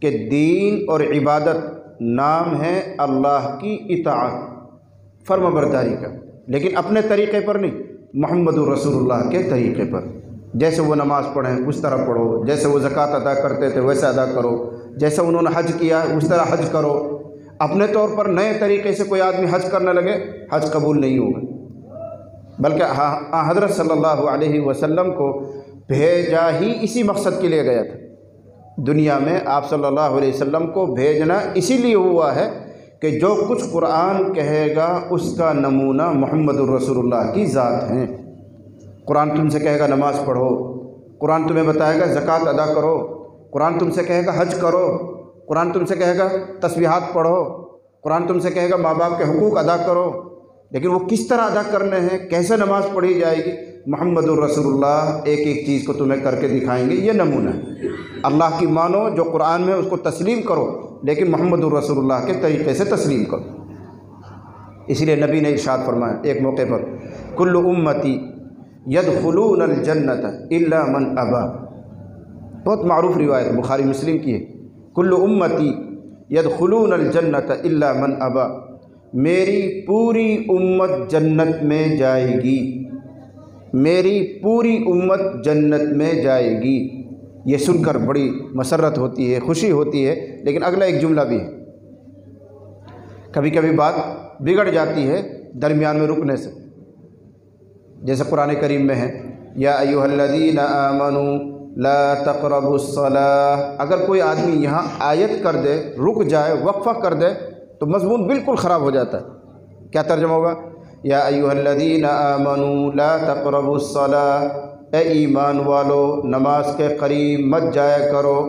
کہ دین اور عبادت نام ہے اللہ کی اطاعت، فرما برداری کا، لیکن اپنے طریقے پر نہیں، محمد رسول اللہ کے طریقے پر۔ جیسے وہ نماز پڑھیں اس طرح پڑھو، جیسے وہ زکوٰۃ ادا کرتے تھے ویسے ادا کرو، جیسے انہوں نے حج کیا اس طرح حج کرو۔ اپنے طور پر نئے طریقے سے کوئی آدمی حج کرنے لگے، حج قبول نہیں ہوگا، بلکہ حضرت صلی اللہ علیہ وسلم کو بھیجا ہی اسی مقصد کے لیے گیا تھا۔ دنیا میں آپ صلی اللہ علیہ وسلم کو بھیجنا اسی لیے ہوا ہے کہ جو کچھ قرآن کہے گا اس کا نمونہ محمد الرسول اللہ کی ذات ہیں۔ قرآن تم سے کہے گا نماز پڑھو، قرآن تمہیں بتائے گا زکوٰۃ ادا کرو، قرآن تم سے کہے گا حج کرو، قرآن تم سے کہے گا تسبیحات پڑھو، قرآن تم سے کہے گا ماں باپ کے حقوق ادا کرو، لیکن وہ کس طرح ادا کرنے ہیں، کیسے نماز پڑھی جائے گی، محمد الرسول اللہ ایک ایک چیز کو تمہیں کر کے دکھائیں گے۔ یہ نمونہ ہے، اللہ کی مانو، جو قرآن میں اس کو تسلیم کرو، لیکن محمد الرسول اللہ کے طریقے سے تسلیم کرو۔ اس لیے نبی نے ارشاد فرمایا ایک موقع پر، کل امتی یدخلون الجنت الا من ابا، بہت معروف روایت بخاری مسلم کی ہے، کل امتی یدخلون الجنت الا من ابا، میری پوری امت جنت میں جائے گی، میری پوری امت جنت میں جائے گی۔ یہ سن کر بڑی مسرت ہوتی ہے، خوشی ہوتی ہے، لیکن اگلا ایک جملہ بھی ہے، کبھی کبھی بات بگڑ جاتی ہے درمیان میں رکنے سے، جیسے قرآن کریم میں ہے یا ایھا الذین آمنوا لا تقربوا الصلاۃ۔ اگر کوئی آدمی یہاں آیت کر دے، رک جائے، وقفہ کر دے تو مضمون بالکل خراب ہو جاتا ہے۔ کیا ترجمہ ہوگا؟ یا ایھا الذین آمنوا لا تقربوا الصلاۃ، اے ایمان والو نماز کے قریب مت جایا کرو۔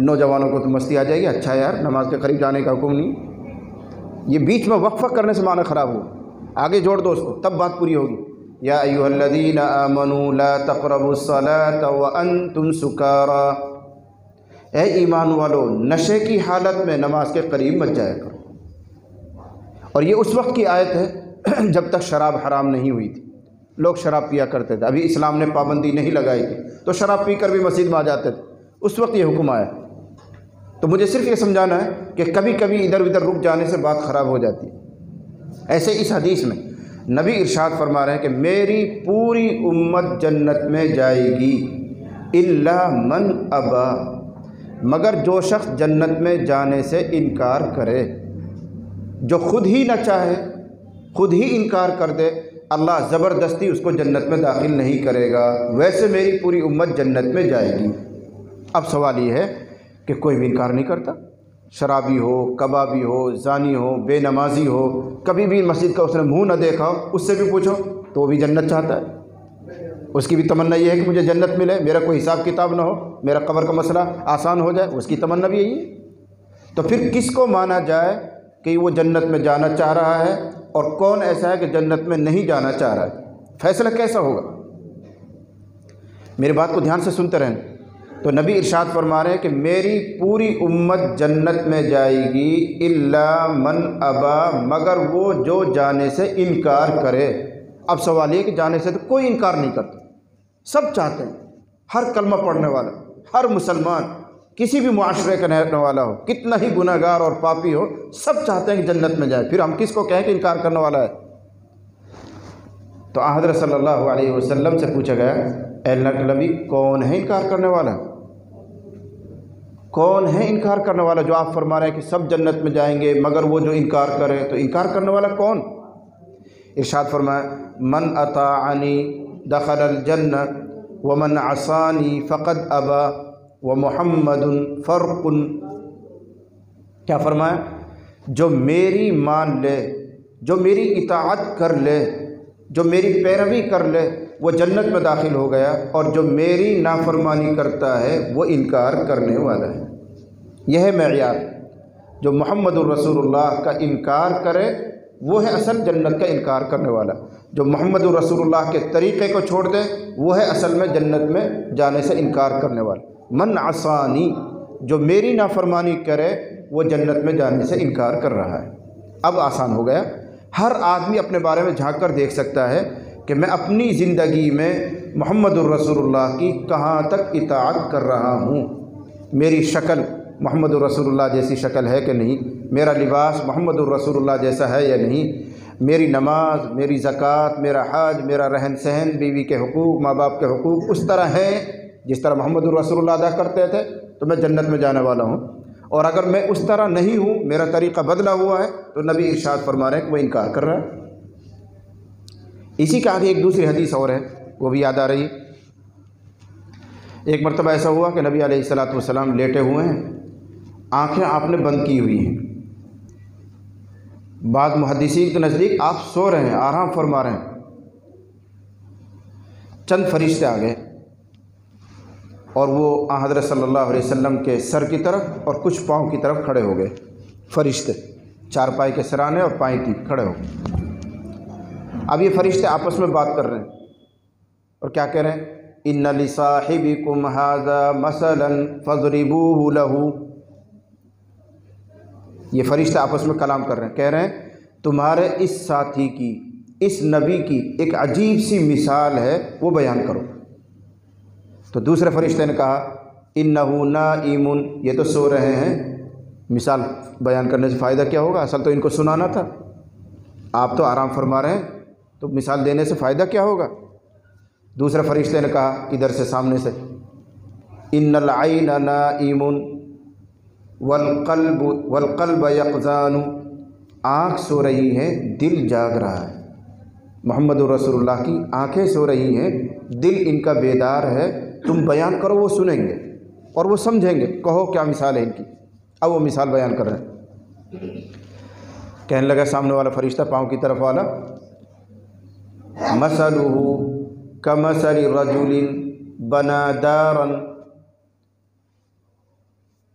نوجوانوں کو تو مستی آ جائے گی، اچھا یار نماز کے قریب جانے کا حکم نہیں، یہ بیچ میں وقفہ کرنے سے معنی خراب ہو، آگے جوڑ دو اس کو، تب بات پوری ہوگی۔ یا ایھا الذین آمنوا لا تقربوا الصلاۃ وانتم سکارا، اے ایمان والو نشے کی حالت میں نماز کے قریب مت جایا کرو۔ اور یہ اس وقت کی آیت ہے جب تک شراب حرام نہیں ہوئی تھی، لوگ شراب پیا کرتے تھے، ابھی اسلام نے پابندی نہیں لگائی تھی، تو شراب پی کر بھی مسجد میں آ جاتے تھے، اس وقت یہ حکم آیا۔ تو مجھے صرف یہ سمجھانا ہے کہ کبھی کبھی ادھر ادھر رک جانے سے بات خراب ہو جاتی ہے۔ ایسے اس حدیث میں نبی ارشاد فرما رہے ہیں کہ میری پوری امت جنت میں جائے گی الا من ابا، مگر جو شخص جنت میں جانے سے انکار کرے، جو خود ہی نہ چاہے، خود ہی انکار کر دے، اللہ زبردستی اس کو جنت میں داخل نہیں کرے گا۔ ویسے میری پوری امت جنت میں جائے گی۔ اب سوال یہ ہے کہ کوئی بھی انکار نہیں کرتا، شرابی ہو، کبابی ہو، زانی ہو، بے نمازی ہو، کبھی بھی مسجد کا اس نے منہ نہ دیکھا ہو، اس سے بھی پوچھو تو وہ بھی جنت چاہتا ہے۔ اس کی بھی تمنا یہ ہے کہ مجھے جنت ملے، میرا کوئی حساب کتاب نہ ہو، میرا قبر کا مسئلہ آسان ہو جائے، اس کی تمنا بھی یہی ہے۔ تو پھر کس کو مانا جائے کہ وہ جنت میں جانا چاہ رہا ہے اور کون ایسا ہے کہ جنت میں نہیں جانا چاہ رہا ہے؟ فیصلہ کیسا ہوگا؟ میری بات کو دھیان سے سنتے رہیں۔ تو نبی ارشاد فرما رہے ہیں کہ میری پوری امت جنت میں جائے گی الا من ابا، مگر وہ جو جانے سے انکار کرے۔ اب سوال یہ کہ جانے سے تو کوئی انکار نہیں کرتا، سب چاہتے ہیں، ہر کلمہ پڑھنے والا، ہر مسلمان، کسی بھی معاشرے کا رہنے والا ہو، کتنا ہی گناہ گار اور پاپی ہو، سب چاہتے ہیں کہ جنت میں جائے۔ پھر ہم کس کو کہیں کہ انکار کرنے والا ہے؟ تو حضرت صلی اللہ علیہ وسلم سے پوچھا گیا، اے اللہ کے نبی کون ہے انکار کرنے والا؟ کون ہے انکار کرنے والا جو آپ فرما رہے ہیں کہ سب جنت میں جائیں گے مگر وہ جو انکار کرے؟ تو انکار کرنے والا کون؟ ارشاد فرمایا، من اطاعنی دخل الجنہ ومن عصانی فقد ابا ومحمد فرق۔ کیا فرمایا؟ جو میری مان لے، جو میری اطاعت کر لے، جو میری پیروی کر لے، وہ جنت میں داخل ہو گیا، اور جو میری نافرمانی کرتا ہے وہ انکار کرنے والا ہے۔ یہ ہے معیار۔ جو محمد الرسول اللہ کا انکار کرے وہ ہے اصل جنت کا انکار کرنے والا، جو محمد الرسول اللہ کے طریقے کو چھوڑ دے وہ ہے اصل میں جنت میں جانے سے انکار کرنے والا۔ من عصانی، جو میری نافرمانی کرے وہ جنت میں جانے سے انکار کر رہا ہے۔ اب آسان ہو گیا، ہر آدمی اپنے بارے میں جھانک کر دیکھ سکتا ہے کہ میں اپنی زندگی میں محمد الرسول اللہ کی کہاں تک اطاعت کر رہا ہوں۔ میری شکل محمد الرسول اللہ جیسی شکل ہے کہ نہیں؟ میرا لباس محمد الرسول اللہ جیسا ہے یا نہیں؟ میری نماز، میری زکوٰۃ، میرا حج، میرا رہن سہن، بیوی کے حقوق، ماں باپ کے حقوق اس طرح ہیں جس طرح محمد الرسول اللہ ادا کرتے تھے تو میں جنت میں جانے والا ہوں۔ اور اگر میں اس طرح نہیں ہوں، میرا طریقہ بدلا ہوا ہے، تو نبی ارشاد فرما رہے ہیں کہ وہ انکار کر رہا ہے۔ اسی کے آگے ایک دوسری حدیث اور ہے، وہ بھی یاد آ رہی ہے۔ ایک مرتبہ ایسا ہوا کہ نبی علیہ الصلوۃ والسلام لیٹے ہوئے ہیں، آنکھیں آپ نے بند کی ہوئی ہیں۔ بعض محدثین کے نزدیک آپ سو رہے ہیں، آرام فرما رہے ہیں۔ چند فرشتے آ گئے اور وہ حضرت صلی اللہ علیہ وسلم کے سر کی طرف اور کچھ پاؤں کی طرف کھڑے ہو گئے۔ فرشتے چارپائی کے سرانے اور پائیں کی کھڑے ہو گئے۔ اب یہ فرشتے آپس میں بات کر رہے ہیں اور کیا کہہ رہے ہیں؟ ان لصاحبکم ھذا مثلا فاضربوہ لہ۔ یہ فرشتے آپس میں کلام کر رہے ہیں، کہہ رہے ہیں تمہارے اس ساتھی کی، اس نبی کی ایک عجیب سی مثال ہے، وہ بیان کرو۔ تو دوسرے فرشتے نے کہا انہ نائم، یہ تو سو رہے ہیں، مثال بیان کرنے سے فائدہ کیا ہوگا؟ اصل تو ان کو سنانا تھا، آپ تو آرام فرما رہے ہیں، تو مثال دینے سے فائدہ کیا ہوگا؟ دوسرے فرشتے نے کہا ادھر سے، سامنے سے، ان العین نائم والقلب یقظان، آنکھ سو رہی ہے، دل جاگ رہا ہے۔ محمد الرسول اللہ کی آنکھیں سو رہی ہیں، دل ان کا بیدار ہے، تم بیان کرو وہ سنیں گے اور وہ سمجھیں گے، کہو کیا مثال ہے ان کی۔ اب وہ مثال بیان کر رہے ہیں، کہنے لگا سامنے والا فرشتہ، پاؤں کی طرف والا، مثلہ کمثل رجل بنا دارا،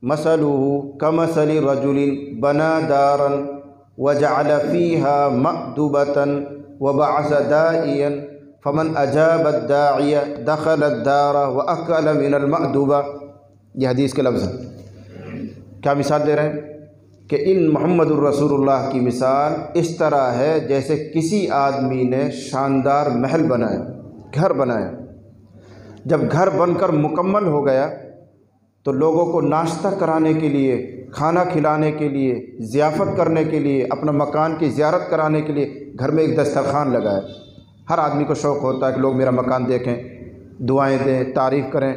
مثلہ کمثل رجل بنا دارا وجعل فيها مأدبة وبعث داعيا فمن اجاب الداعي دخل الدار واكل من المأدبة۔ یہ حدیث کے لفظ ہیں۔ کیا مثال دے رہے ہیں؟ کہ ان محمد الرسول اللہ کی مثال اس طرح ہے جیسے کسی آدمی نے شاندار محل بنایا، گھر بنایا۔ جب گھر بن کر مکمل ہو گیا تو لوگوں کو ناشتہ کرانے کے لیے، کھانا کھلانے کے لیے، ضیافت کرنے کے لیے، اپنا مکان کی زیارت کرانے کے لیے گھر میں ایک دسترخوان لگایا۔ ہر آدمی کو شوق ہوتا ہے کہ لوگ میرا مکان دیکھیں، دعائیں دیں، تعریف کریں۔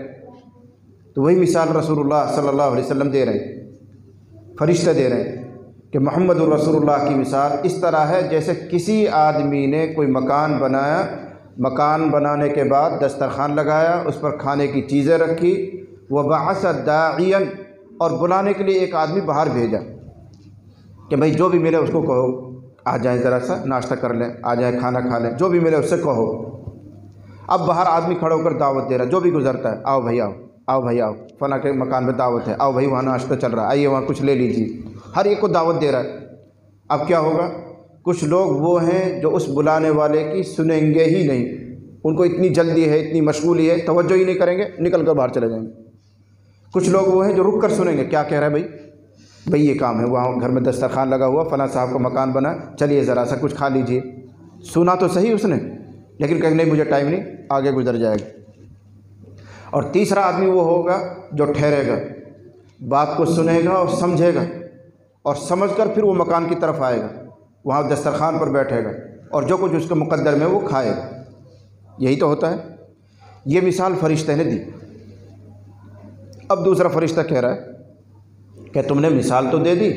تو وہی مثال رسول اللہ صلی اللہ علیہ وسلم دے رہے ہیں، فرشتے دے رہے ہیں کہ محمد الرسول اللہ کی مثال اس طرح ہے جیسے کسی آدمی نے کوئی مکان بنایا، مکان بنانے کے بعد دسترخوان لگایا، اس پر کھانے کی چیزیں رکھی، وبعث داعیا، اور بلانے کے لیے ایک آدمی باہر بھیجا کہ بھائی جو بھی ملے اس کو کہو آ جائیں، ذرا سا ناشتہ کر لیں، آ جائیں کھانا کھا لیں، جو بھی ملے اس سے کہو۔ اب باہر آدمی کھڑا ہو کر دعوت دے رہا ہے، جو بھی گزرتا ہے، آؤ بھائی آؤ، آؤ بھائی آؤ، فلاں کے مکان پہ دعوت ہے، آؤ بھائی وہاں ناشتہ چل رہا ہے، آئیے وہاں کچھ لے لیجیے۔ ہر ایک کو دعوت دے رہا ہے۔ اب کیا ہوگا؟ کچھ لوگ وہ ہیں جو اس بلانے والے کی سنیں گے ہی نہیں، ان کو اتنی جلدی ہے، اتنی مشغولی ہے، توجہ ہی نہیں کریں گے، نکل کر باہر چلے جائیں گے۔ کچھ لوگ وہ ہیں جو رک کر سنیں گے، کیا کہہ رہا ہے بھائی یہ کام ہے، وہاں گھر میں دسترخوان لگا ہوا، فلاں صاحب کا مکان بنا، چلیے ذرا سا کچھ کھا لیجیے۔ سنا تو صحیح اس نے، لیکن کہیں نہیں مجھے ٹائم نہیں، آگے گزر جائے گا۔ اور تیسرا آدمی وہ ہوگا جو ٹھہرے گا، بات کو سنے گا اور سمجھے گا، اور سمجھ کر پھر وہ مکان کی طرف آئے گا، وہاں دسترخوان پر بیٹھے گا، اور جو کچھ اس کے مقدر میں وہ کھائے گا۔ یہی تو ہوتا ہے۔ یہ مثال فرشتے نے دی۔ اب دوسرا فرشتہ کہہ رہا ہے کہ تم نے مثال تو دے دی،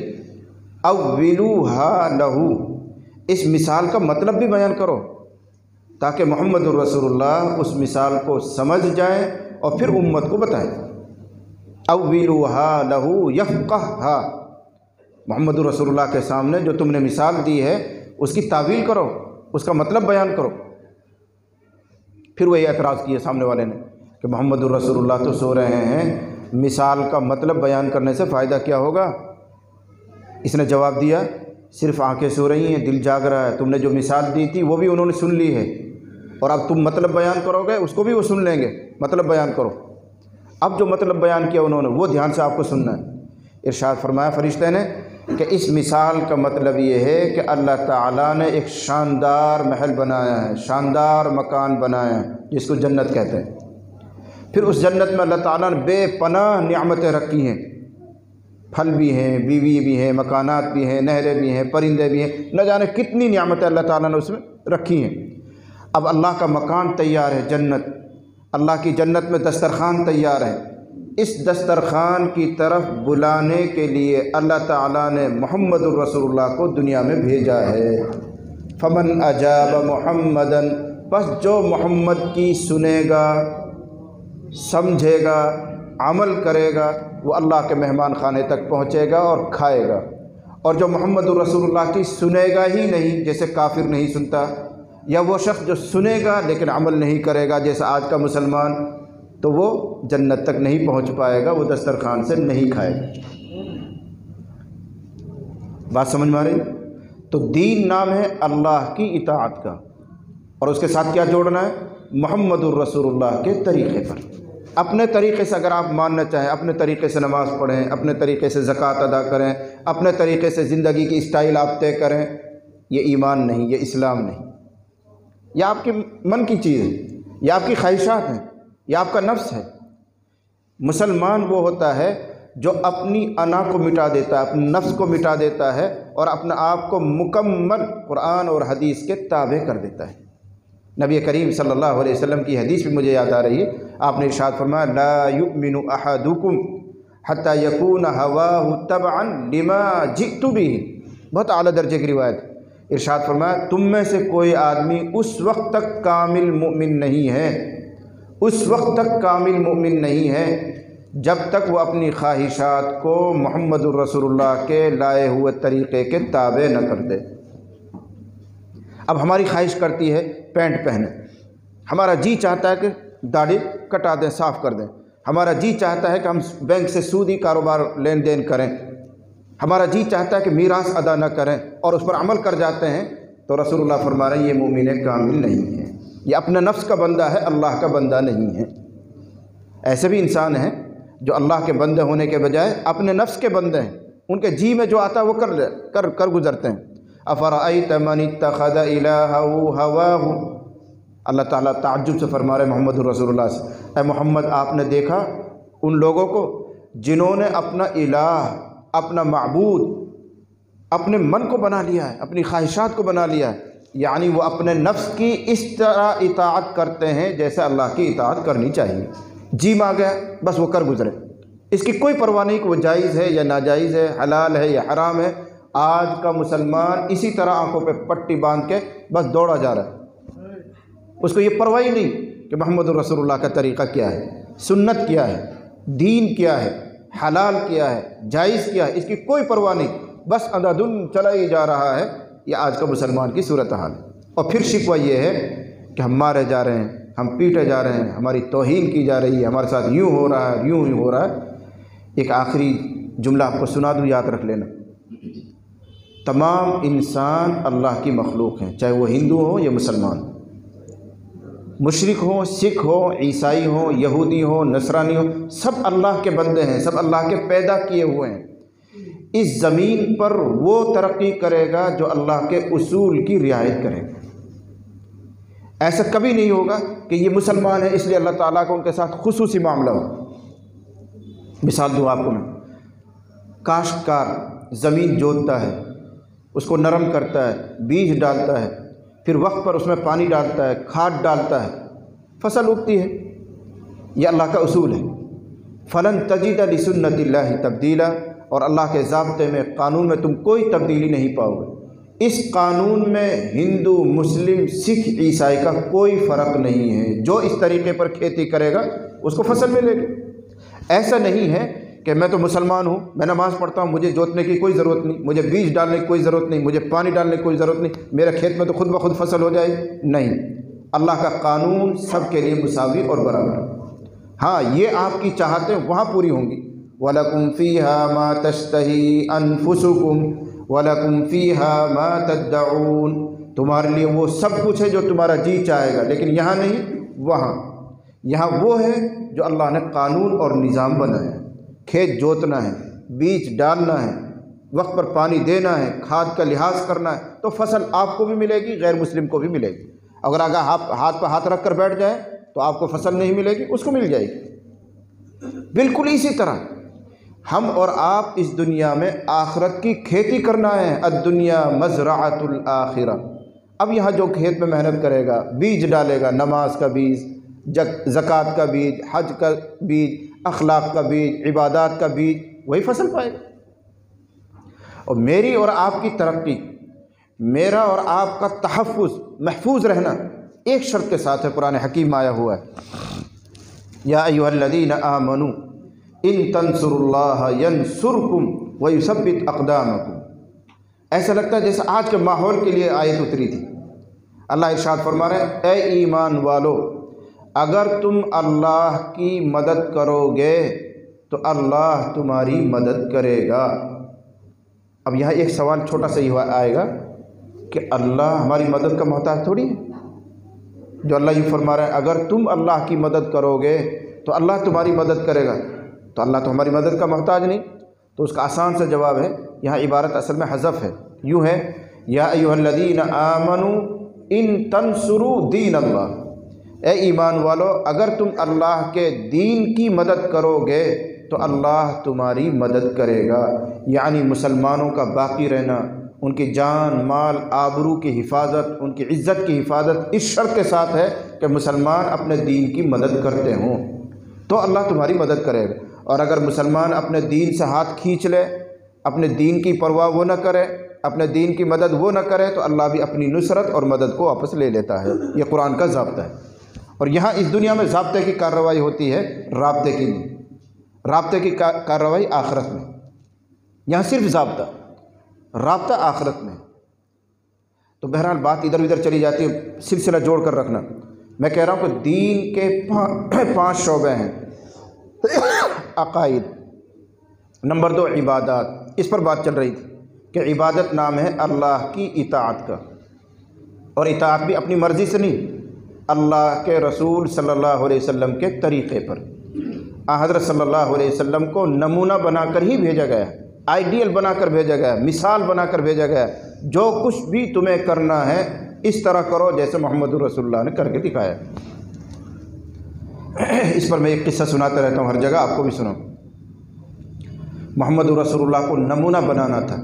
اولوہا لہو، اس مثال کا مطلب بھی بیان کرو تاکہ محمد الرسول اللہ اس مثال کو سمجھ جائیں اور پھر امت کو بتائیں۔ اولوہا لہو یفقہہا، محمد الرسول اللہ کے سامنے جو تم نے مثال دی ہے اس کی تعویل کرو، اس کا مطلب بیان کرو۔ پھر وہی اعتراض کیا سامنے والے نے کہ محمد الرسول اللہ تو سو رہے ہیں، مثال کا مطلب بیان کرنے سے فائدہ کیا ہوگا؟ اس نے جواب دیا صرف آنکھیں سو رہی ہیں، دل جاگ رہا ہے، تم نے جو مثال دی تھی وہ بھی انہوں نے سن لی ہے، اور اب تم مطلب بیان کرو گے اس کو بھی وہ سن لیں گے، مطلب بیان کرو۔ اب جو مطلب بیان کیا انہوں نے وہ دھیان سے آپ کو سننا ہے۔ ارشاد فرمایا فرشتے نے کہ اس مثال کا مطلب یہ ہے کہ اللہ تعالیٰ نے ایک شاندار محل بنایا ہے، شاندار مکان بنایا ہے جس کو جنت کہتے ہیں۔ پھر اس جنت میں اللہ تعالیٰ نے بے پناہ نعمتیں رکھی ہیں، پھل بھی ہیں، بیوی بھی ہیں، مکانات بھی ہیں، نہریں بھی ہیں، پرندے بھی ہیں، نہ جانے کتنی نعمتیں اللہ تعالیٰ نے اس میں رکھی ہیں۔ اب اللہ کا مکان تیار ہے، جنت، اللہ کی جنت میں دسترخوان تیار ہے۔ اس دسترخوان کی طرف بلانے کے لیے اللہ تعالیٰ نے محمد الرسول اللہ کو دنیا میں بھیجا ہے۔ فمن اجاب محمدً، بس جو محمد کی سنے گا، سمجھے گا، عمل کرے گا، وہ اللہ کے مہمان خانے تک پہنچے گا اور کھائے گا۔ اور جو محمد الرسول اللہ کی سنے گا ہی نہیں، جیسے کافر نہیں سنتا، یا وہ شخص جو سنے گا لیکن عمل نہیں کرے گا جیسے آج کا مسلمان، تو وہ جنت تک نہیں پہنچ پائے گا، وہ دسترخوان سے نہیں کھائے گا۔ بات سمجھ میں آ رہی؟ تو دین نام ہے اللہ کی اطاعت کا، اور اس کے ساتھ کیا جوڑنا ہے؟ محمد الرسول اللہ کے طریقے پر۔ اپنے طریقے سے اگر آپ ماننا چاہیں، اپنے طریقے سے نماز پڑھیں، اپنے طریقے سے زکوٰۃ ادا کریں، اپنے طریقے سے زندگی کی اسٹائل آپ طے کریں، یہ ایمان نہیں، یہ اسلام نہیں، یہ آپ کے من کی چیز ہے، یہ آپ کی خواہشات ہیں، یہ آپ کا نفس ہے۔ مسلمان وہ ہوتا ہے جو اپنی انا کو مٹا دیتا ہے، اپنے نفس کو مٹا دیتا ہے، اور اپنے آپ کو مکمل قرآن اور حدیث کے تابع کر دیتا ہے۔ نبی کریم صلی اللہ علیہ وسلم کی حدیث بھی مجھے یاد آ رہی ہے، آپ نے ارشاد فرمایا لا یؤمن احدکم حتی یکون ہواہ تبعا لما جئت بہ، بہت اعلیٰ درجے کی روایت۔ ارشاد فرمایا تم میں سے کوئی آدمی اس وقت تک کامل مومن نہیں ہے، اس وقت تک کامل مومن نہیں ہے جب تک وہ اپنی خواہشات کو محمد الرسول اللہ کے لائے ہوئے طریقے کے تابع نہ کر دے۔ اب ہماری خواہش کرتی ہے پینٹ پہنیں، ہمارا جی چاہتا ہے کہ داڑھی کٹا دیں، صاف کر دیں، ہمارا جی چاہتا ہے کہ ہم بینک سے سودی کاروبار لین دین کریں، ہمارا جی چاہتا ہے کہ میراث ادا نہ کریں، اور اس پر عمل کر جاتے ہیں، تو رسول اللہ فرما رہے ہیں یہ مومن کامل نہیں ہے، یہ اپنے نفس کا بندہ ہے، اللہ کا بندہ نہیں ہے۔ ایسے بھی انسان ہیں جو اللہ کے بندے ہونے کے بجائے اپنے نفس کے بندے ہیں، ان کے جی میں جو آتا ہے وہ کر گزرتے ہیں۔ افرأیت من اتخذ الہہ ہواہ، اللہ تعالیٰ تعجب سے فرما رہے محمد رسول اللہ سے، اے محمد آپ نے دیکھا ان لوگوں کو جنہوں نے اپنا الہ، اپنا معبود اپنے من کو بنا لیا ہے، اپنی خواہشات کو بنا لیا ہے، یعنی وہ اپنے نفس کی اس طرح اطاعت کرتے ہیں جیسے اللہ کی اطاعت کرنی چاہیے۔ جی ماں گیا بس وہ کر گزرے، اس کی کوئی پرواہ نہیں کہ وہ جائز ہے یا ناجائز ہے، حلال ہے یا حرام ہے۔ آج کا مسلمان اسی طرح آنکھوں پہ پٹی باندھ کے بس دوڑا جا رہا ہے، اس کو یہ پرواہ ہی نہیں کہ محمد رسول اللہ کا طریقہ کیا ہے، سنت کیا ہے، دین کیا ہے، حلال کیا ہے، جائز کیا ہے، اس کی کوئی پرواہ نہیں، بس اندھادھن چلا ہی جا رہا ہے۔ یہ آج کا مسلمان کی صورتحال ہے۔ اور پھر شکوہ یہ ہے کہ ہم مارے جا رہے ہیں، ہم پیٹے جا رہے ہیں، ہماری توہین کی جا رہی ہے، ہمارے ساتھ یوں ہو رہا ہے، یوں ہو رہا ہے۔ ایک آخری جملہ آپ کو سنا دوں، یاد رکھ لینا، تمام انسان اللہ کی مخلوق ہیں، چاہے وہ ہندو ہو یا مسلمان، مشرک ہوں، سکھ ہو، عیسائی ہو، یہودی ہو، نصرانی ہو، سب اللہ کے بندے ہیں، سب اللہ کے پیدا کیے ہوئے ہیں۔ اس زمین پر وہ ترقی کرے گا جو اللہ کے اصول کی رعایت کرے گا۔ ایسا کبھی نہیں ہوگا کہ یہ مسلمان ہے اس لیے اللہ تعالیٰ کو ان کے ساتھ خصوصی معاملہ ہو۔ مثال دوں آپ کو میں، کاشتکار زمین جوتتا ہے، اس کو نرم کرتا ہے، بیج ڈالتا ہے، پھر وقت پر اس میں پانی ڈالتا ہے، کھاد ڈالتا ہے، فصل اگتی ہے۔ یہ اللہ کا اصول ہے۔ فلن تجد لسنت اللہ تبدیلا، اور اللہ کے ضابطے میں، قانون میں تم کوئی تبدیلی نہیں پاؤ گے۔ اس قانون میں ہندو، مسلم، سکھ، عیسائی کا کوئی فرق نہیں ہے۔ جو اس طریقے پر کھیتی کرے گا اس کو فصل ملے گی۔ ایسا نہیں ہے کہ میں تو مسلمان ہوں، میں نماز پڑھتا ہوں، مجھے جوتنے کی کوئی ضرورت نہیں، مجھے بیج ڈالنے کی کوئی ضرورت نہیں، مجھے پانی ڈالنے کی کوئی ضرورت نہیں، میرے کھیت میں تو خود بخود فصل ہو جائے گی۔ نہیں، اللہ کا قانون سب کے لیے مساوی اور برابر ہے۔ ہاں، یہ آپ کی چاہتیں وہاں پوری ہوں گی۔ وَلَكُمْ فِيهَا مَا تَشْتَهِي أَنفُسُكُمْ وَلَكُمْ فِيهَا مَا تَدَّعُونَ، تمہارے لیے وہ سب کچھ ہے جو تمہارا جی چاہے گا، لیکن یہاں نہیں، وہاں۔ یہاں وہ ہے جو اللہ نے قانون اور نظام بنایا ہے۔ کھیت جوتنا ہے، بیج ڈالنا ہے، وقت پر پانی دینا ہے، کھاد کا لحاظ کرنا ہے، تو فصل آپ کو بھی ملے گی، غیر مسلم کو بھی ملے گی۔ اگر ہاتھ پہ ہاتھ رکھ کر بیٹھ جائیں تو آپ کو فصل نہیں ملے گی، اس کو مل جائے گی۔ بالکل اسی طرح ہم اور آپ اس دنیا میں آخرت کی کھیتی کرنا ہے۔ الدنیا مزرعۃ الآخرہ۔ اب یہاں جو کھیت میں محنت کرے گا، بیج ڈالے گا، نماز کا بیج، زکوٰۃ کا بیج، حج کا بیج، اخلاق کا بیج، عبادات کا بیج، وہی فصل پائے گا۔ اور میری اور آپ کی ترقی، میرا اور آپ کا تحفظ، محفوظ رہنا ایک شرط کے ساتھ ہے، قرآن حکیم آیا ہوا ہے، یا ایھا الذین آمنوا ان تنصروا اللہ ینصرکم ویثبت اقدامکم۔ ایسا لگتا ہے جیسے آج کے ماحول کے لیے آیت اتری تھی۔ اللہ ارشاد فرما رہے ہیں، اے ایمان والو، اگر تم اللہ کی مدد کرو گے تو اللہ تمہاری مدد کرے گا۔ اب یہاں ایک سوال چھوٹا سا ہی آئے گا کہ اللہ ہماری مدد کا محتاج تھوڑی ہے۔ جو اللہ یہ فرما رہا ہے، اگر تم اللہ کی مدد کرو گے تو اللہ تمہاری مدد کرے گا، تو اللہ تو ہماری مدد کا محتاج نہیں۔ تو اس کا آسان سا جواب ہے، یہاں عبارت اصل میں حذف ہے، یوں ہے، یا ایھا الذین آمنوا ان تنصروا دین اللہ، اے ایمان والو اگر تم اللہ کے دین کی مدد کرو گے تو اللہ تمہاری مدد کرے گا۔ یعنی مسلمانوں کا باقی رہنا، ان کی جان، مال، آبرو کی حفاظت، ان کی عزت کی حفاظت اس شرط کے ساتھ ہے کہ مسلمان اپنے دین کی مدد کرتے ہوں، تو اللہ تمہاری مدد کرے گا۔ اور اگر مسلمان اپنے دین سے ہاتھ کھینچ لے، اپنے دین کی پرواہ وہ نہ کرے، اپنے دین کی مدد وہ نہ کرے، تو اللہ بھی اپنی نصرت اور مدد کو واپس لے لیتا ہے۔ یہ قرآن کا ضابطہ ہے۔ اور یہاں اس دنیا میں ضابطے کی کارروائی ہوتی ہے، رابطے کی نہیں۔ رابطے کی کارروائی آخرت میں، یہاں صرف ضابطہ، رابطہ آخرت میں۔ تو بہرحال بات ادھر ادھر چلی جاتی ہے، سلسلہ جوڑ کر رکھنا۔ میں کہہ رہا ہوں کہ دین کے 5 شعبے ہیں۔ عقائد، نمبر 2 عبادات، اس پر بات چل رہی تھی کہ عبادت نام ہے اللہ کی اطاعت کا، اور اطاعت بھی اپنی مرضی سے نہیں، اللہ کے رسول صلی اللہ علیہ وسلم کے طریقے پر۔ حضرت صلی اللہ علیہ وسلم کو نمونہ بنا کر ہی بھیجا گیا ہے آئیڈیل بنا کر بھیجا گیا، مثال بنا کر بھیجا گیا، جو کچھ بھی تمہیں کرنا ہے اس طرح کرو جیسے محمد رسول اللہ نے کر کے دکھایا۔ اس پر میں ایک قصہ سناتا رہتا ہوں ہر جگہ، آپ کو بھی سنو۔ محمد رسول اللہ کو نمونہ بنانا تھا،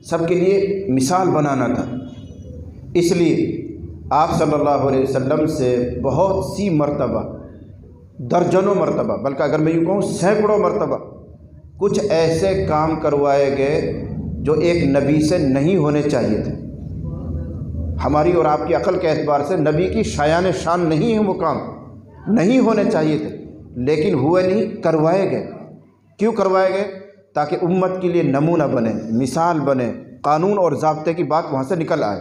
سب کے لیے مثال بنانا تھا، اس لیے آپ صلی اللہ علیہ وسلم سے بہت سی مرتبہ، درجنوں مرتبہ، بلکہ اگر میں یوں کہوں سینکڑوں مرتبہ کچھ ایسے کام کروائے گئے جو ایک نبی سے نہیں ہونے چاہیے تھے۔ ہماری اور آپ کی عقل کے اعتبار سے نبی کی شایان شان نہیں ہے، وہ کام نہیں ہونے چاہیے تھے، لیکن ہوئے نہیں، کروائے گئے۔ کیوں کروائے گئے؟ تاکہ امت کے لیے نمونہ بنے، مثال بنے، قانون اور ضابطے کی بات وہاں سے نکل آئے۔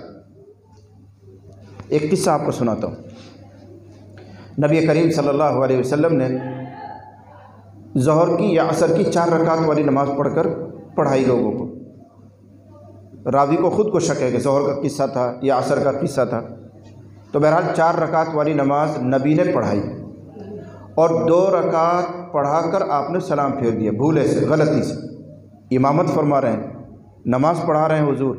ایک قصہ آپ کو سناتا ہوں۔ نبی کریم صلی اللہ علیہ وسلم نے ظہر کی یا عصر کی 4 رکعت والی نماز پڑھ کر پڑھائی لوگوں کو۔ راوی کو خود کو شک ہے کہ ظہر کا قصہ تھا یا عصر کا قصہ تھا، تو بہرحال 4 رکعت والی نماز نبی نے پڑھائی اور 2 رکعت پڑھا کر آپ نے سلام پھیر دیا، بھولے سے، غلطی سے۔ امامت فرما رہے ہیں، نماز پڑھا رہے ہیں حضور،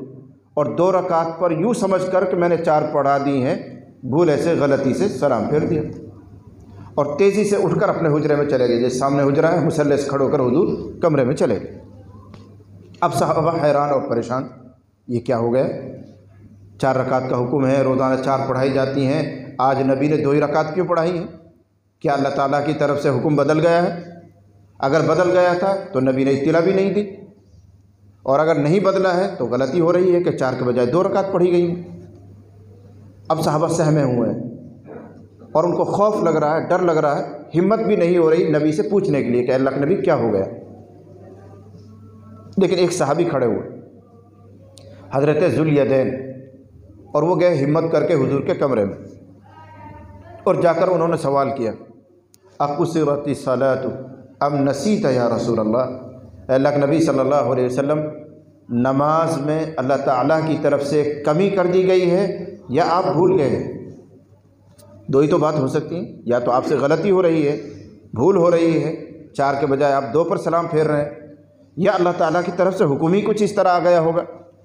اور 2 رکعت پر یوں سمجھ کر کہ میں نے 4 پڑھا دی ہیں، بھولے سے، غلطی سے سلام پھیر دیا اور تیزی سے اٹھ کر اپنے حجرے میں چلے گئے۔ جیسے سامنے حجرہ ہے، مصلی سے کھڑے ہو کر حضور کمرے میں چلے گئے۔ اب صحابہ حیران اور پریشان، یہ کیا ہو گیا؟ 4 رکعت کا حکم ہے، روزانہ 4 پڑھائی جاتی ہیں، آج نبی نے 2 ہی رکعت کیوں پڑھائی ہیں؟ کیا اللہ تعالیٰ کی طرف سے حکم بدل گیا ہے؟ اگر بدل گیا تھا تو نبی نے اطلاع بھی نہیں دی، اور اگر نہیں بدلا ہے تو غلطی ہو رہی ہے کہ 4 کے بجائے 2 رکعت پڑھی گئی ہیں۔ اب صحابہ سہمے ہوئے ہیں اور ان کو خوف لگ رہا ہے، ڈر لگ رہا ہے، ہمت بھی نہیں ہو رہی نبی سے پوچھنے کے لیے کہ اللہ کے نبی کیا ہو گیا۔ لیکن ایک صحابی کھڑے ہوئے، حضرت ذوالیدین، اور وہ گئے ہمت کر کے حضور کے کمرے میں، اور جا کر انہوں نے سوال کیا، اقصرت الصلاۃ ام نسیت یا رسول اللہ؟ اے اللہ کے نبی صلی اللہ علیہ وسلم، نماز میں اللہ تعالیٰ کی طرف سے کمی کر دی گئی ہے یا آپ بھول گئے ہیں؟ 2 ہی تو بات ہو سکتی ہیں، یا تو آپ سے غلطی ہو رہی ہے، بھول ہو رہی ہے، 4 کے بجائے آپ 2 پر سلام پھیر رہے ہیں، یا اللہ تعالیٰ کی طرف سے حکم ہی کچھ اس طرح آ گیا ہوگا،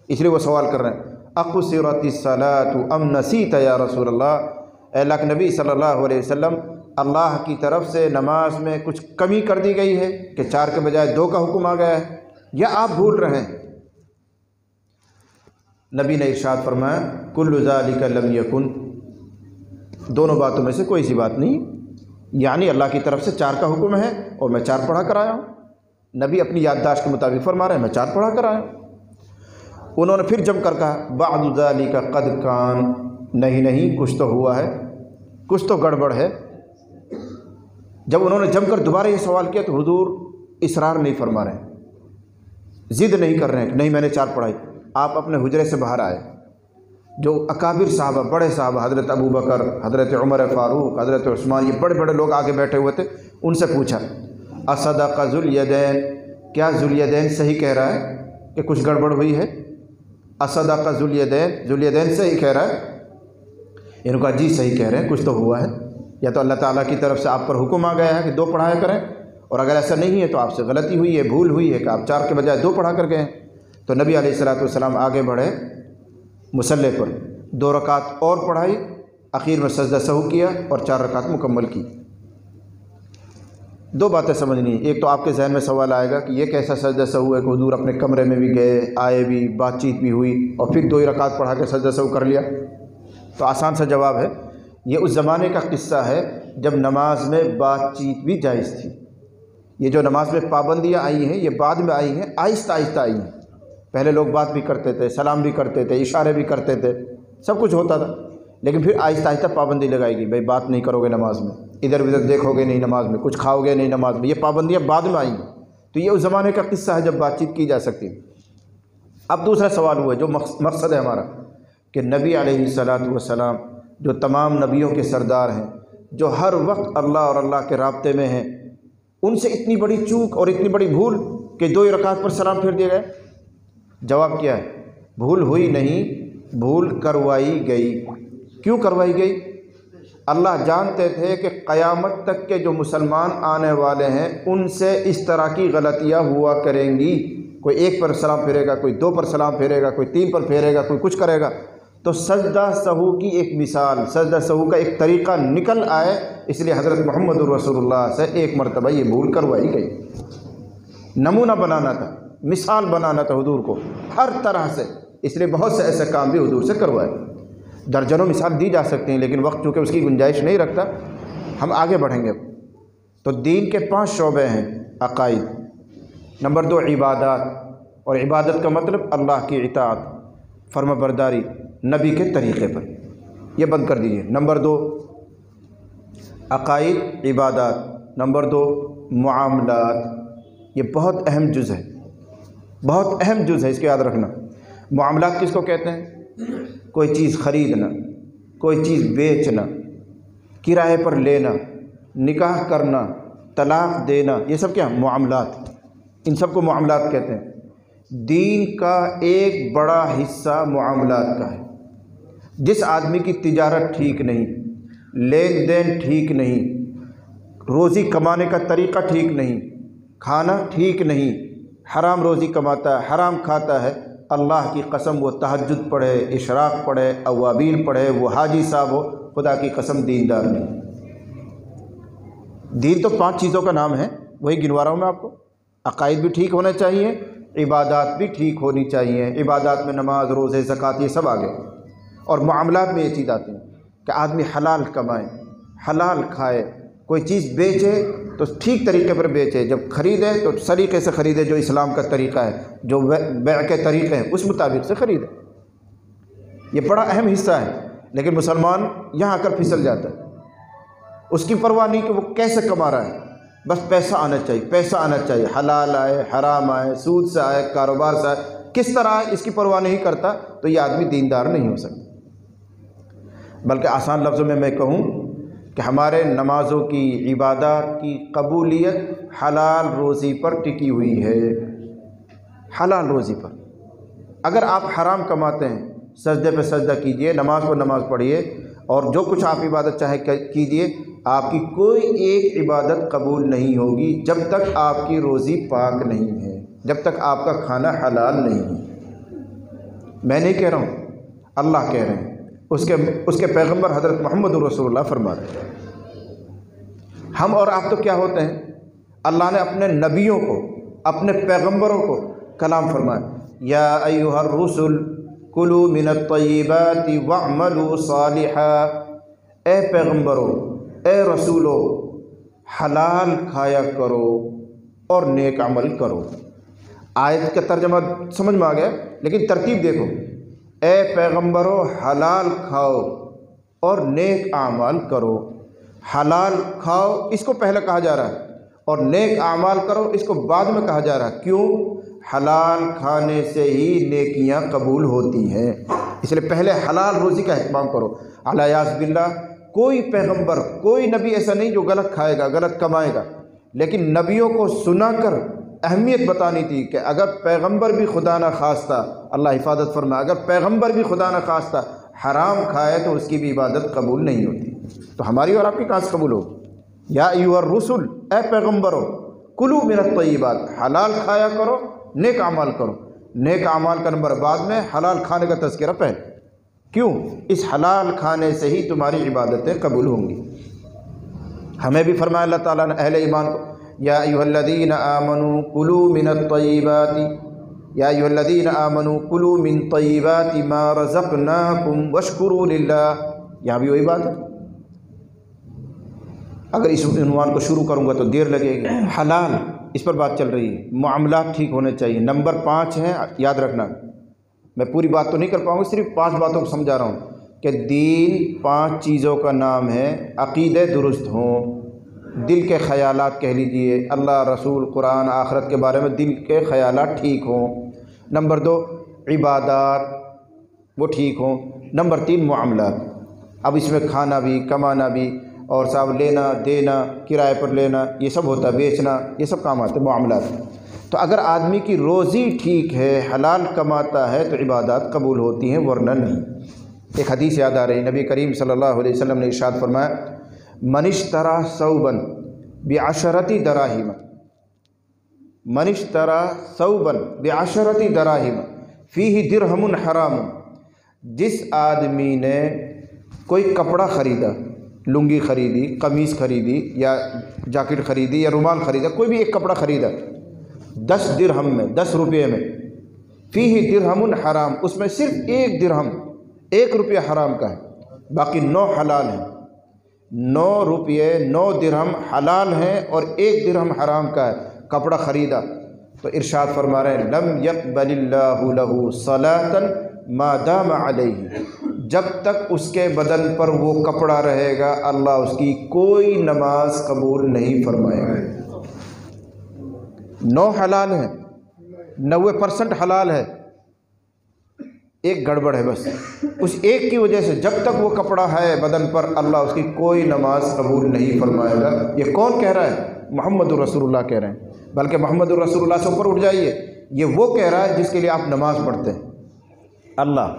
اس لیے وہ سوال کر رہے ہیں۔ اقصرت الصلاۃ ام نسیت یا رسول اللہ؟ اے اللہ کے نبی صلی اللہ علیہ وسلم، اللہ کی طرف سے نماز میں کچھ کمی کر دی گئی ہے کہ 4 کے بجائے 2 کا حکم آ گیا ہے، یا آپ بھول رہے ہیں؟ نبی نے ارشاد فرمایا، کل ذالک لم یکن، دونوں باتوں میں سے کوئی سی بات نہیں، یعنی اللہ کی طرف سے 4 کا حکم ہے اور میں 4 پڑھا کر آیا ہوں۔ نبی اپنی یادداشت کے مطابق فرما رہے ہیں، میں 4 پڑھا کر آیا ہوں۔ انہوں نے پھر جم کر کہا، بعد ذالک قد کان، نہیں کچھ تو ہوا ہے، کچھ تو گڑبڑ ہے۔ جب انہوں نے جم کر دوبارہ یہ سوال کیا تو حضور اصرار نہیں فرما رہے ہیں، ضد نہیں کر رہے ہیں کہ نہیں میں نے 4 پڑھائی۔ آپ اپنے حجرے سے باہر آئے، جو اکابر صحابہ، بڑے صحابہ، حضرت ابو بکر، حضرت عمر فاروق، حضرت عثمان، یہ بڑے بڑے لوگ آگے بیٹھے ہوئے تھے، ان سے پوچھا، اصدق ذوالیدین، کیا ذوالیدین صحیح کہہ رہا ہے کہ کچھ گڑبڑ ہوئی ہے؟ اصدق ذوالیدین، ذوالیدین صحیح کہہ رہا ہے؟ انہوں نے کہا جی صحیح کہہ رہے ہیں، کچھ تو ہوا ہے، یا تو اللہ تعالیٰ کی طرف سے آپ پر حکم آ گیا ہے کہ 2 پڑھایا کریں، اور اگر ایسا نہیں ہے تو آپ سے غلطی ہوئی ہے، بھول ہوئی ہے کہ آپ 4 کے بجائے 2 پڑھا کر گئے ہیں۔ تو نبی علیہ الصلوۃ والسلام آگے بڑھے، مصلی پر 2 رکعت اور پڑھائی، اخیر میں سجدہ سہو کیا اور 4 رکعت مکمل کی۔ 2 باتیں سمجھنی ہیں، ایک تو آپ کے ذہن میں سوال آئے گا کہ یہ کیسا سجدہ سہو ہے کہ حضور اپنے کمرے میں بھی گئے، آئے بھی، بات چیت بھی ہوئی، اور پھر 2 ہی رکعت پڑھا کے سجدہ سہو کر لیا؟ تو آسان سا جواب ہے، یہ اس زمانے کا قصہ ہے جب نماز میں بات چیت بھی جائز تھی۔ یہ جو نماز میں پابندیاں آئی ہیں یہ بعد میں آئی ہیں، آہستہ آہستہ آئی ہیں۔ پہلے لوگ بات بھی کرتے تھے، سلام بھی کرتے تھے، اشارے بھی کرتے تھے، سب کچھ ہوتا تھا، لیکن پھر آہستہ آہستہ پابندی لگائی گئی، بھائی بات نہیں کرو گے نماز میں، ادھر ادھر دیکھو گے نہیں نماز میں، کچھ کھاؤ گے نہیں نماز میں، یہ پابندیاں بعد میں آئیں گی۔ تو یہ اس زمانے کا قصہ ہے جب بات چیت کی جا سکتی ہے۔ اب دوسرا سوال ہوا جو مقصد ہے ہمارا، کہ نبی علیہ الصلوۃ والسلام جو تمام نبیوں کے سردار ہیں، جو ہر وقت اللہ اور اللہ کے رابطے میں ہیں، ان سے اتنی بڑی چوک اور اتنی بڑی بھول کہ 2 رکعت پر سلام پھیر دیا گئے؟ جواب کیا ہے؟ بھول ہوئی نہیں، بھول کروائی گئی۔ کیوں کروائی گئی؟ اللہ جانتے تھے کہ قیامت تک کے جو مسلمان آنے والے ہیں ان سے اس طرح کی غلطیاں ہوا کریں گی، کوئی ایک پر سلام پھیرے گا، کوئی دو پر سلام پھیرے گا، کوئی تین پر پھیرے گا، کوئی کچھ کرے گا۔ تو سجدہ سہو کی ایک مثال، سجدہ سہو کا ایک طریقہ نکل آئے، اس لیے حضرت محمد رسول اللہ سے ایک مرتبہ یہ بھول کروائی گئی۔ نمونہ بنانا تھا، مثال بنانا تھا حضور کو ہر طرح سے، اس لیے بہت سے ایسے کام بھی حضور سے کروائے۔ درجنوں مثال دی جا سکتی ہیں، لیکن وقت چونکہ اس کی گنجائش نہیں رکھتا، ہم آگے بڑھیں گے۔ تو دین کے 5 شعبے ہیں: عقائد، نمبر 2 عبادات، اور عبادت کا مطلب اللہ کی اطاعت، فرما برداری نبی کے طریقے پر، یہ بند کر دیجیے۔ نمبر 2 عقائد عبادات، نمبر 2 معاملات، یہ بہت اہم جز ہے، بہت اہم جز ہے، اس کو یاد رکھنا۔ معاملات کس کو کہتے ہیں؟ کوئی چیز خریدنا، کوئی چیز بیچنا، کرائے پر لینا، نکاح کرنا، طلاق دینا، یہ سب کیا معاملات، ان سب کو معاملات کہتے ہیں۔ دین کا ایک بڑا حصہ معاملات کا ہے۔ جس آدمی کی تجارت ٹھیک نہیں، لین دین ٹھیک نہیں، روزی کمانے کا طریقہ ٹھیک نہیں، کھانا ٹھیک نہیں، حرام روزی کماتا ہے، حرام کھاتا ہے، اللہ کی قسم وہ تہجد پڑھے، اشراق پڑھے، اوابین پڑھے، وہ حاجی صاحب ہو، خدا کی قسم دیندار نہیں۔ دین تو 5 چیزوں کا نام ہے، وہی گنوا رہا ہوں میں آپ کو۔ عقائد بھی ٹھیک ہونے چاہیے، عبادات بھی ٹھیک ہونی چاہیے، عبادات میں نماز، روزے، زکوٰۃ، یہ سب آگے، اور معاملات میں یہ چیز آتی ہے کہ آدمی حلال کمائے، حلال کھائے، کوئی چیز بیچے تو ٹھیک طریقے پر بیچے، جب خریدے تو سلیقے سے خریدے، جو اسلام کا طریقہ ہے، جو بیع کے طریقے ہیں اس مطابق سے خریدے۔ یہ بڑا اہم حصہ ہے، لیکن مسلمان یہاں آ کر پھسل جاتا ہے۔ اس کی پرواہ نہیں کہ وہ کیسے کما رہا ہے، بس پیسہ آنا چاہیے، پیسہ آنا چاہیے، حلال آئے، حرام آئے، سود سے آئے، کاروبار سے آئے، کس طرح آئے، اس کی پرواہ نہیں کرتا تو یہ آدمی دیندار نہیں ہو سکتا۔ بلکہ آسان لفظوں میں کہوں کہ ہمارے نمازوں کی، عبادات کی قبولیت حلال روزی پر ٹکی ہوئی ہے، حلال روزی پر۔ اگر آپ حرام کماتے ہیں، سجدے پہ سجدہ کیجئے، نماز پر نماز پڑھیے، اور جو کچھ آپ عبادت چاہے کیجئے، آپ کی کوئی ایک عبادت قبول نہیں ہوگی جب تک آپ کی روزی پاک نہیں ہے، جب تک آپ کا کھانا حلال نہیں ہے۔ میں نہیں کہہ رہا ہوں، اللہ کہہ رہے ہیں، اس کے پیغمبر حضرت محمد رسول اللہ فرما رہے ہیں۔ ہم اور آپ تو کیا ہوتے ہیں؟ اللہ نے اپنے نبیوں کو، اپنے پیغمبروں کو کلام فرمایا، یا ایھا الرسل کلوا من الطیبات واعملوا صالحا، اے پیغمبروں، اے رسولو، حلال کھایا کرو اور نیک عمل کرو۔ آیت کا ترجمہ سمجھ میں آ گیا، لیکن ترتیب دیکھو، اے پیغمبرو حلال کھاؤ اور نیک اعمال کرو۔ حلال کھاؤ اس کو پہلے کہا جا رہا ہے، اور نیک اعمال کرو اس کو بعد میں کہا جا رہا ہے۔ کیوں؟ حلال کھانے سے ہی نیکیاں قبول ہوتی ہیں، اس لیے پہلے حلال روزی کا اہتمام کرو۔ الیاذ باللہ کوئی پیغمبر، کوئی نبی ایسا نہیں جو غلط کھائے گا، غلط کمائے گا، لیکن نبیوں کو سنا کر اہمیت بتانی تھی کہ اگر پیغمبر بھی خدا نہ خواستہ، اللہ حفاظت فرمائے، اگر پیغمبر بھی خدا نہ خواستہ حرام کھائے تو اس کی بھی عبادت قبول نہیں ہوتی، تو ہماری اور آپ کی کہاں سے قبول ہوگی؟ یا ایھا الرسل، اے پیغمبرو، کلوا من الطیبات، حلال کھایا کرو، نیک اعمال کرو۔ نیک اعمال کا نمبر بعد میں، حلال کھانے کا تذکرہ پہلے۔ کیوں؟ اس حلال کھانے سے ہی تمہاری عبادتیں قبول ہوں گی۔ ہمیں بھی فرمایا اللہ تعالیٰ نے اہل ایمان کو، یا ایھا الذین آمنوا کلوا من الطیبات، یا ایھا الذین آمنوا کلوا من طیبات ما رزقناکم واشکروا للہ۔ یہاں بھی وہی بات ہے، اگر اس عنوان کو شروع کروں گا تو دیر لگے گی۔ حلال، اس پر بات چل رہی ہے، معاملات ٹھیک ہونے چاہیے۔ نمبر 5 ہے، یاد رکھنا، میں پوری بات تو نہیں کر پاؤں گا، صرف 5 باتوں کو سمجھا رہا ہوں کہ دین 5 چیزوں کا نام ہے۔ عقیدے درست ہوں، دل کے خیالات کہہ لیجئے، اللہ، رسول، قرآن، آخرت کے بارے میں دل کے خیالات ٹھیک ہوں۔ نمبر 2 عبادات وہ ٹھیک ہوں۔ نمبر 3 معاملات، اب اس میں کھانا بھی، کمانا بھی، اور صاحب لینا دینا، کرائے پر لینا، یہ سب ہوتا ہے، بیچنا، یہ سب کام آتے ہیں معاملات۔ تو اگر آدمی کی روزی ٹھیک ہے، حلال کماتا ہے، تو عبادات قبول ہوتی ہیں، ورنہ نہیں۔ ایک حدیث یاد آ رہی، نبی کریم صلی اللہ علیہ وسلم نے ارشاد فرمایا، من اشتری ثوبا بعشرۃ دراہم، من اشترى ثوبا بعشرة دراهم فيه درهم حرام، جس آدمی نے کوئی کپڑا خریدا، لنگی خریدی، قمیص خریدی یا جاکٹ خریدی یا رومال خریدا، کوئی بھی ایک کپڑا خریدا 10 درہم میں، 10 روپے میں، فیہ درہم حرام، اس میں صرف 1 درہم، 1 روپیہ حرام کا ہے، باقی 9 حلال ہیں۔ 9 روپے 9 درہم حلال ہیں اور 1 درہم حرام کا ہے، کپڑا خریدا۔ تو ارشاد فرما رہے ہیں لم یقبل اللہ لہ صلاۃ ما دام علیہ، جب تک اس کے بدن پر وہ کپڑا رہے گا اللہ اس کی کوئی نماز قبول نہیں فرمائے گا۔ 9 حلال ہیں، 90% حلال ہے، ایک گڑبڑ ہے بس، اس ایک کی وجہ سے جب تک وہ کپڑا ہے بدن پر اللہ اس کی کوئی نماز قبول نہیں فرمائے گا۔ یہ کون کہہ رہا ہے؟ محمد الرسول اللہ کہہ رہے ہیں، بلکہ محمد الرسول اللہ سے اوپر اٹھ جائیے، یہ وہ کہہ رہا ہے جس کے لیے آپ نماز پڑھتے ہیں۔ اللہ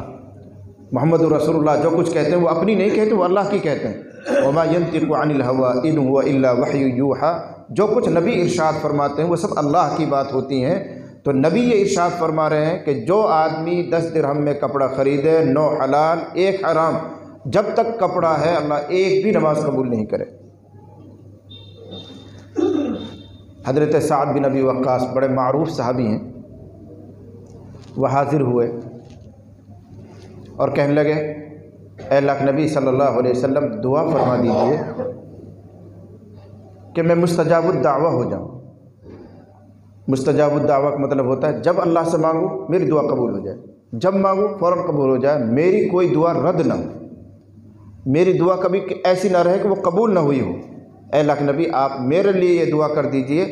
محمد الرسول اللہ جو کچھ کہتے ہیں وہ اپنی نہیں کہتے، وہ اللہ کی کہتے ہیں۔ وما ينطق عن الهوى ان هو الا وحی یوحى، جو کچھ نبی ارشاد فرماتے ہیں وہ سب اللہ کی بات ہوتی ہیں۔ تو نبی یہ ارشاد فرما رہے ہیں کہ جو آدمی 10 درہم میں کپڑا خریدے، 9 حلال 1 حرام، جب تک کپڑا ہے اللہ ایک بھی نماز قبول نہیں کرے۔ حضرت سعد بن ابی وقاص بڑے معروف صحابی ہیں، وہ حاضر ہوئے اور کہنے لگے اے اللہ کے نبی صلی اللہ علیہ وسلم دعا فرما دیجئے کہ میں مستجاب الدعوہ ہو جاؤں۔ مستجاب الدعوہ کا مطلب ہوتا ہے جب اللہ سے مانگوں میری دعا قبول ہو جائے، جب مانگوں فوراً قبول ہو جائے، میری کوئی دعا رد نہ ہو، میری دعا کبھی ایسی نہ رہے کہ وہ قبول نہ ہوئی ہو۔ اے اللہ کے نبی آپ میرے لیے یہ دعا کر دیجئے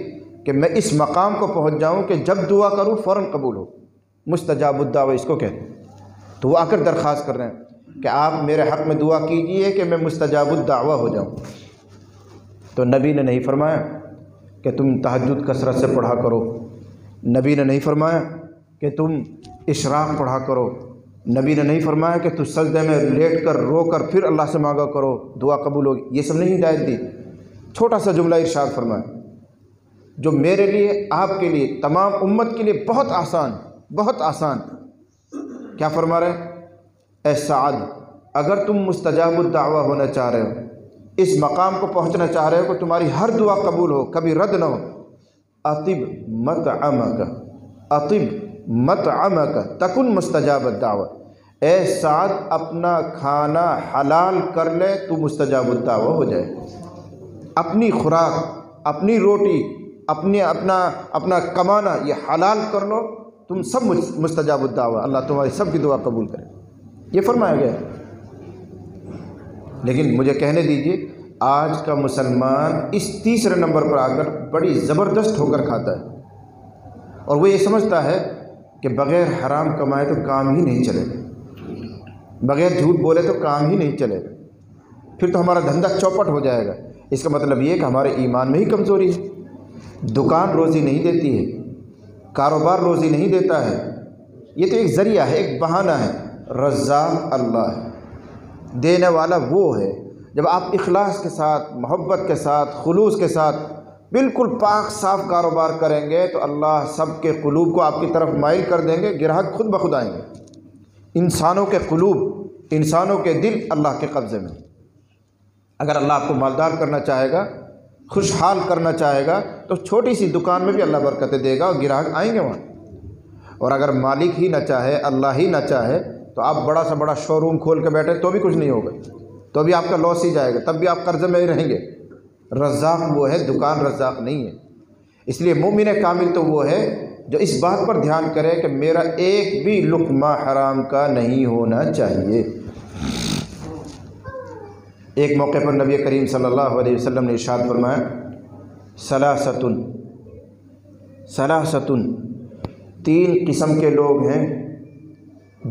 کہ میں اس مقام کو پہنچ جاؤں کہ جب دعا کروں فوراً قبول ہو۔ مستجاب الدعوہ اس کو کہتے ہیں۔ تو وہ آ کر درخواست کر رہے ہیں کہ آپ میرے حق میں دعا کیجئے کہ میں مستجاب الدعوہ ہو جاؤں۔ تو نبی نے نہیں فرمایا کہ تم تہجد کثرت سے پڑھا کرو، نبی نے نہیں فرمایا کہ تم اشراق پڑھا کرو، نبی نے نہیں فرمایا کہ تم سجدے میں لیٹ کر رو کر پھر اللہ سے مانگا کرو دعا قبول ہوگی، یہ سب نہیں ہدایت دی۔ چھوٹا سا جملہ ارشاد فرمایا جو میرے لیے، آپ کے لیے، تمام امت کے لیے بہت آسان، بہت آسان۔ کیا فرما رہے ہیں؟ اے سعد اگر تم مستجاب الدعوہ ہونا چاہ رہے ہو، اس مقام کو پہنچنا چاہ رہے ہو کہ تمہاری ہر دعا قبول ہو، کبھی رد نہ ہو، اطب مطعمک، اطب مطعمک تکن مستجاب الدعوہ، اے سعد اپنا کھانا حلال کر لے تو مستجاب الدعوہ ہو جائے۔ اپنی خوراک، اپنی روٹی، اپنا کمانا یہ حلال کر لو، تم سب مستجاب الدعوہ، اللہ تمہاری سب کی دعا قبول کرے، یہ فرمایا گیا۔ لیکن مجھے کہنے دیجئے آج کا مسلمان اس تیسرے نمبر پر آ کر بڑی زبردست ہو کر کھاتا ہے، اور وہ یہ سمجھتا ہے کہ بغیر حرام کمائے تو کام ہی نہیں چلے گا، بغیر جھوٹ بولے تو کام ہی نہیں چلے گا، پھر تو ہمارا دھندا چوپٹ ہو جائے گا۔ اس کا مطلب یہ کہ ہمارے ایمان میں ہی کمزوری ہے۔ دکان روزی نہیں دیتی ہے، کاروبار روزی نہیں دیتا ہے، یہ تو ایک ذریعہ ہے، ایک بہانہ ہے۔ رزاق اللہ ہے، دینے والا وہ ہے۔ جب آپ اخلاص کے ساتھ، محبت کے ساتھ، خلوص کے ساتھ بالکل پاک صاف کاروبار کریں گے تو اللہ سب کے قلوب کو آپ کی طرف مائل کر دیں گے، گراہک خود بخود آئیں گے۔ انسانوں کے قلوب، انسانوں کے دل اللہ کے قبضے میں۔ اگر اللہ آپ کو مالدار کرنا چاہے گا، خوشحال کرنا چاہے گا تو چھوٹی سی دکان میں بھی اللہ برکتیں دے گا اور گراہک آئیں گے وہاں۔ اور اگر مالک ہی نہ چاہے، اللہ ہی نہ چاہے تو آپ بڑا سا بڑا شو روم کھول کے بیٹھے تو بھی کچھ نہیں ہوگا، تو بھی آپ کا لاس ہی جائے گا، تب بھی آپ قرضے میں ہی رہیں گے۔ رزاق وہ ہے، دکان رزاق نہیں ہے۔ اس لیے مومن کامل تو وہ ہے جو اس بات پر دھیان کرے کہ میرا ایک بھی لقمہ حرام کا نہیں ہونا چاہیے۔ ایک موقع پر نبی کریم صلی اللہ علیہ وسلم نے ارشاد فرمایا ثلاثۃ 3 قسم کے لوگ ہیں،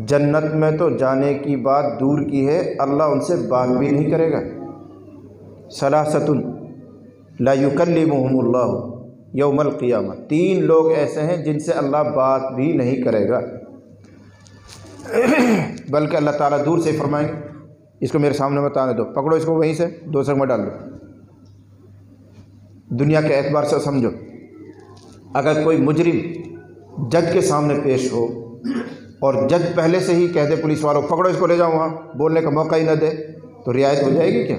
جنت میں تو جانے کی بات دور کی ہے، اللہ ان سے بات بھی نہیں کرے گا۔ ثلاثۃ لا یکلمہم اللہ یوم القیامہ، 3 لوگ ایسے ہیں جن سے اللہ بات بھی نہیں کرے گا، بلکہ اللہ تعالیٰ دور سے فرمائیں گے اس کو میرے سامنے مت آنے دو، پکڑو اس کو وہیں سے 2 سنگ میں ڈال دو، دنیا کے اعتبار سے سمجھو۔ اگر کوئی مجرم جج کے سامنے پیش ہو اور جج پہلے سے ہی کہہ دے پولیس والوں پکڑو اس کو لے جاؤ وہاں، بولنے کا موقع ہی نہ دے، تو رعایت ہو جائے گی کیا؟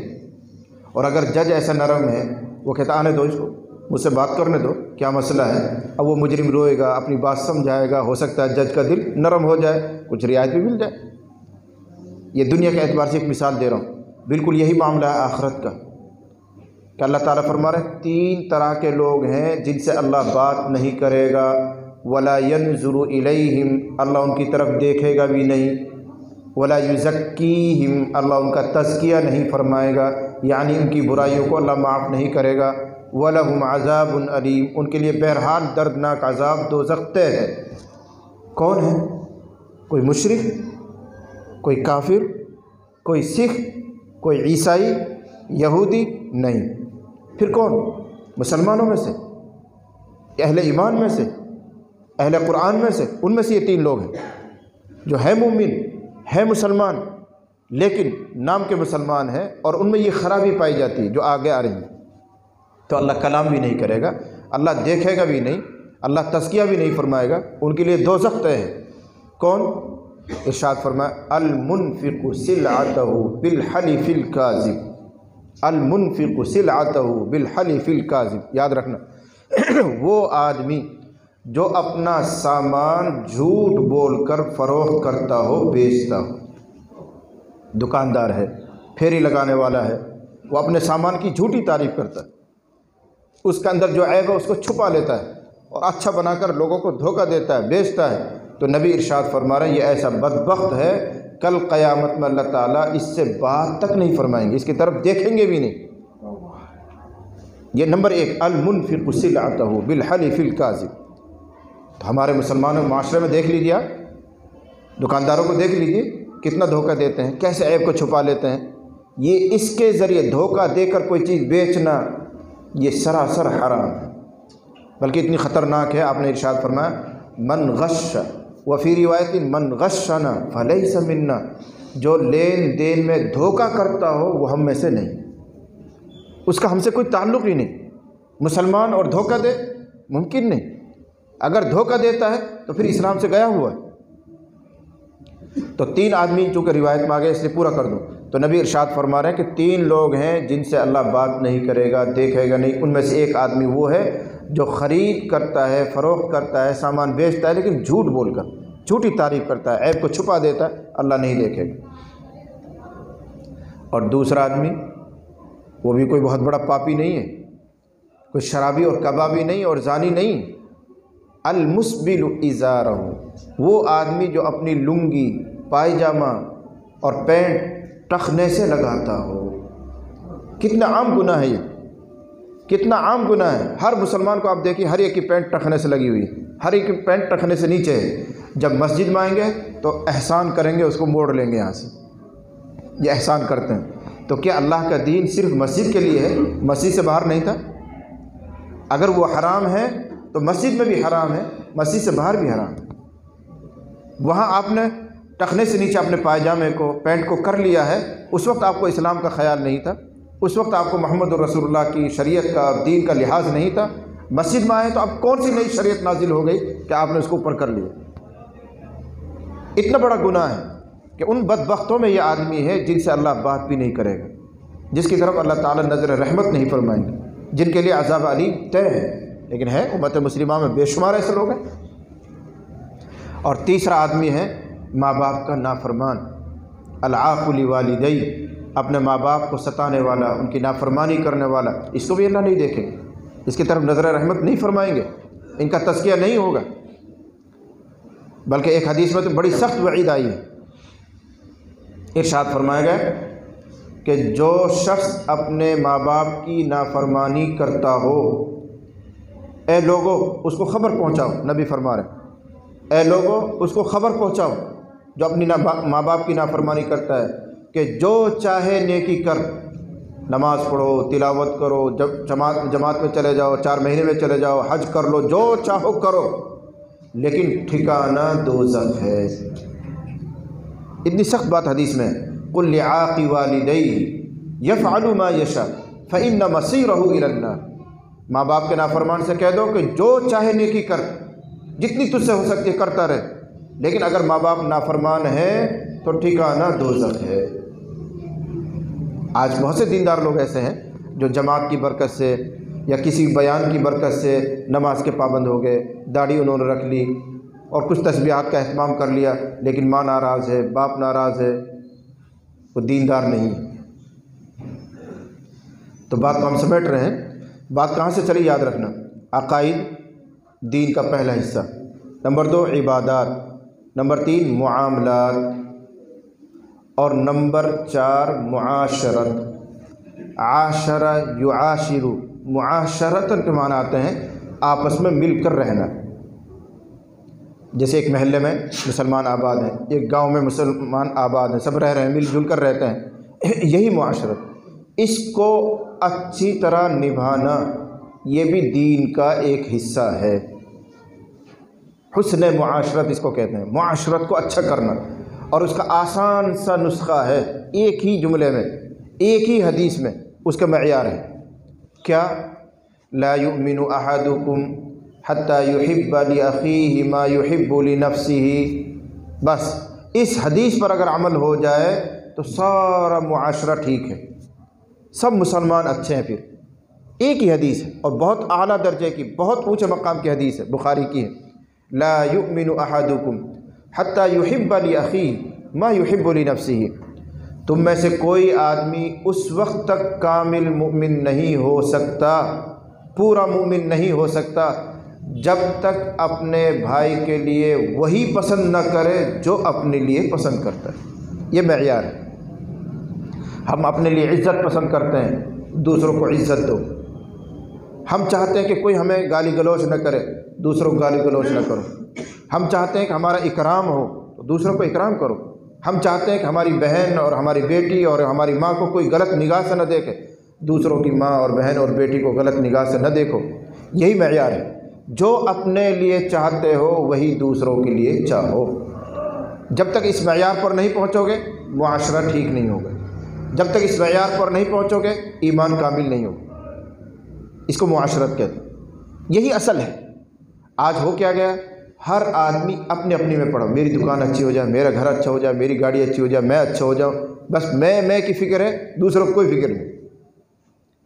اور اگر جج ایسا نرم ہے، وہ کہتا آنے دو اس کو، مجھ سے بات کرنے دو، کیا مسئلہ ہے، اب وہ مجرم روئے گا، اپنی بات سمجھائے گا، ہو سکتا ہے جج کا دل نرم ہو جائے، کچھ رعایت بھی مل جائے۔ یہ دنیا کے اعتبار سے ایک مثال دے رہا ہوں، بالکل یہی معاملہ ہے آخرت کا، کہ اللہ تعالیٰ فرما رہے ہیں 3 طرح کے لوگ ہیں جن سے اللہ بات نہیں کرے گا، ولا ينظر الیہم، اللہ ان کی طرف دیکھے گا بھی نہیں، ولا یزکیہم، اللہ ان کا تزکیہ نہیں فرمائے گا، یعنی ان کی برائیوں کو اللہ معاف نہیں کرے گا، وَلَهُمْ عَذَابٌ علیم، ان کے لیے بہرحال دردناک عذاب دوزخ طے ہے۔ کون ہے؟ کوئی مشرک، کوئی کافر، کوئی سکھ، کوئی عیسائی، یہودی؟ نہیں۔ پھر کون؟ مسلمانوں میں سے، اہل ایمان میں سے، اہل قرآن میں سے، ان میں سے یہ 3 لوگ ہیں جو ہے مومن، ہے مسلمان، لیکن نام کے مسلمان ہیں اور ان میں یہ خرابی پائی جاتی ہے جو آگے آ رہی ہے، تو اللہ کلام بھی نہیں کرے گا، اللہ دیکھے گا بھی نہیں، اللہ تزکیہ بھی نہیں فرمائے گا، ان کے لیے دوزخ طے ہے۔ کون؟ ارشاد فرمایا المنفق سلعتہ بالحلف الکاذب، المنفق سلعتہ بالحلف الکاذب، یاد رکھنا وہ آدمی جو اپنا سامان جھوٹ بول کر فروخت کرتا ہو، بیچتا ہو، دکاندار ہے، پھیری لگانے والا ہے، وہ اپنے سامان کی جھوٹی تعریف کرتا ہے، اس کے اندر جو عیب ہے اس کو چھپا لیتا ہے اور اچھا بنا کر لوگوں کو دھوکہ دیتا ہے، بیچتا ہے، تو نبی ارشاد فرما رہے ہیں یہ ایسا بدبخت ہے کل قیامت میں اللہ تعالیٰ اس سے بات تک نہیں فرمائیں گے، اس کی طرف دیکھیں گے بھی نہیں۔ یہ نمبر 1، المنفق سلعتہ بالحلف الکاذب۔ تو ہمارے مسلمانوں معاشرے میں دیکھ لیجیے، دکانداروں کو دیکھ لیجیے کتنا دھوکہ دیتے ہیں، کیسے عیب کو چھپا لیتے ہیں۔ یہ اس کے ذریعے دھوکہ دے کر کوئی چیز بیچنا یہ سراسر حرام ہے، بلکہ اتنی خطرناک ہے، آپ نے ارشاد فرمایا من غش، وفی روایت من غشنا فلیس منا، جو لین دین میں دھوکہ کرتا ہو وہ ہم میں سے نہیں، اس کا ہم سے کوئی تعلق ہی نہیں۔ مسلمان اور دھوکہ دے، ممکن نہیں، اگر دھوکہ دیتا ہے تو پھر اسلام سے گیا ہوا ہے۔ تو 3 آدمی چونکہ روایت میں آ گئے اس لیے پورا کر دوں، تو نبی ارشاد فرما رہے ہیں کہ 3 لوگ ہیں جن سے اللہ بات نہیں کرے گا، دیکھے گا نہیں۔ ان میں سے ایک آدمی وہ ہے جو خرید کرتا ہے، فروخت کرتا ہے، سامان بیچتا ہے، لیکن جھوٹ بول کر، جھوٹی تعریف کرتا ہے، عیب کو چھپا دیتا ہے، اللہ نہیں دیکھے گا۔ اور دوسرا آدمی وہ بھی کوئی بہت بڑا پاپی نہیں ہے، کوئی شرابی اور کبابی نہیں اور زانی نہیں، المسبل ازارہ، وہ آدمی جو اپنی لنگی، پائجامہ اور پینٹ ٹخنے سے لگاتا ہو۔ کتنا عام گناہ ہے یہ، کتنا عام گناہ ہے۔ ہر مسلمان کو آپ دیکھیے، ہر ایک کی پینٹ ٹخنے سے لگی ہوئی ہے، ہر ایک کی پینٹ ٹخنے سے نیچے ہے۔ جب مسجد میں آئیں گے تو احسان کریں گے، اس کو موڑ لیں گے یہاں سے، یہ احسان کرتے ہیں۔ تو کیا اللہ کا دین صرف مسجد کے لیے ہے؟ مسجد سے باہر نہیں تھا؟ اگر وہ حرام ہے تو مسجد میں بھی حرام ہے، مسجد سے باہر بھی حرام ہے۔ وہاں آپ نے ٹخنے سے نیچے اپنے پائجامے کو، پینٹ کو کر لیا ہے، اس وقت آپ کو اسلام کا خیال نہیں تھا، اس وقت آپ کو محمد رسول اللہ کی شریعت کا، دین کا لحاظ نہیں تھا۔ مسجد میں آئے تو اب کون سی نئی شریعت نازل ہو گئی کہ آپ نے اس کو اوپر کر لیا؟ اتنا بڑا گناہ ہے کہ ان بدبختوں میں یہ آدمی ہے جن سے اللہ بات بھی نہیں کرے گا، جس کی طرف اللہ تعالیٰ نظر رحمت نہیں فرمائیں گے، جن کے لیے عذاب علیم طے ہے۔ لیکن ہے امت مسلمہ میں بے شمار ایسے لوگ ہیں۔ اور تیسرا آدمی ہے ماں باپ کا نافرمان، العاق لوالدی، اپنے ماں باپ کو ستانے والا، ان کی نافرمانی کرنے والا، اس کو بھی اللہ نہیں دیکھے گا، اس کی طرف نظر رحمت نہیں فرمائیں گے، ان کا تزکیہ نہیں ہوگا۔ بلکہ ایک حدیث میں تو بڑی سخت وعید آئی ہے، ارشاد فرمایا گیا کہ جو شخص اپنے ماں باپ کی نافرمانی کرتا ہو، اے لوگو اس کو خبر پہنچاؤ، نبی فرما رہے اے لوگو اس کو خبر پہنچاؤ جو اپنی ماں باپ کی نافرمانی کرتا ہے، کہ جو چاہے نیکی کر، نماز پڑھو، تلاوت کرو، جماعت میں چلے جاؤ، 4 مہینے میں چلے جاؤ، حج کر لو، جو چاہو کرو، لیکن ٹھکانہ دوزخ ہے۔ اتنی سخت بات حدیث میں، قل لعاق والدیہ یفعل ما یشاء فإن مصیرہ الی النار، ماں باپ کے نافرمان سے کہہ دو کہ جو چاہے نیکی کر، جتنی تجھ سے ہو سکتی ہے کرتا رہے، لیکن اگر ماں باپ نافرمان ہیں تو ٹھکانہ دوزخ ہے۔ آج بہت سے دیندار لوگ ایسے ہیں جو جماعت کی برکت سے یا کسی بیان کی برکت سے نماز کے پابند ہو گئے، داڑھی انہوں نے رکھ لی اور کچھ تسبیحات کا اہتمام کر لیا، لیکن ماں ناراض ہے، باپ ناراض ہے، وہ دیندار نہیں ہے۔ تو بات کو ہم سمیٹ رہے ہیں، بات کہاں سے چلی یاد رکھنا، عقائد دین کا پہلا حصہ، نمبر 2 عبادات، نمبر 3 معاملات، اور نمبر 4 معاشرت۔ عاشرہ یعاشر، معاشرتاً کے معنی آتے ہیں آپس میں مل کر رہنا۔ جیسے ایک محلے میں مسلمان آباد ہیں، ایک گاؤں میں مسلمان آباد ہیں، سب رہ رہے ہیں، مل جل کر رہتے ہیں، یہی معاشرت۔ اس کو اچھی طرح نبھانا یہ بھی دین کا ایک حصہ ہے۔ حسن معاشرت اس کو کہتے ہیں، معاشرت کو اچھا کرنا، اور اس کا آسان سا نسخہ ہے، ایک ہی جملے میں، ایک ہی حدیث میں اس کا معیار ہے کیا؟ لا یؤمن احدکم حتی یحب لأخیہ ما یحب لنفسہ۔ بس اس حدیث پر اگر عمل ہو جائے تو سارا معاشرہ ٹھیک ہے، سب مسلمان اچھے ہیں۔ پھر ایک ہی حدیث ہے اور بہت اعلیٰ درجے کی، بہت اونچے مقام کی حدیث ہے، بخاری کی ہے۔ لا یؤمن احدکم حتی یحب لأخیہ ما یحب لنفسہ۔ تم میں سے کوئی آدمی اس وقت تک کامل مومن نہیں ہو سکتا، پورا مومن نہیں ہو سکتا، جب تک اپنے بھائی کے لیے وہی پسند نہ کرے جو اپنے لیے پسند کرتا ہے۔ یہ معیار ہے۔ ہم اپنے لیے عزت پسند کرتے ہیں، دوسروں کو عزت دو۔ ہم چاہتے ہیں کہ کوئی ہمیں گالی گلوچ نہ کرے، دوسروں کو گالی گلوچ نہ کرو۔ ہم چاہتے ہیں کہ ہمارا اکرام ہو تو دوسروں کو اکرام کرو۔ ہم چاہتے ہیں کہ ہماری بہن اور ہماری بیٹی اور ہماری ماں کو کوئی غلط نگاہ سے نہ دیکھے، دوسروں کی ماں اور بہن اور بیٹی کو غلط نگاہ سے نہ دیکھو۔ یہی معیار ہے، جو اپنے لیے چاہتے ہو وہی دوسروں کے لیے چاہو۔ جب تک اس معیار پر نہیں پہنچو گے معاشرہ ٹھیک نہیں ہوگا، جب تک اس معیار پر نہیں پہنچو گے ایمان کامل نہیں ہوگا۔ اس کو معاشرت کہتے ہیں، یہی اصل ہے۔ آج ہو کیا گیا، ہر آدمی اپنے اپنی میں پڑا، میری دکان اچھی ہو جائے، میرا گھر اچھا ہو جائے، میری گاڑی اچھی ہو جائے، میں اچھا ہو جاؤں، بس میں کی فکر ہے، دوسروں کو کوئی فکر نہیں۔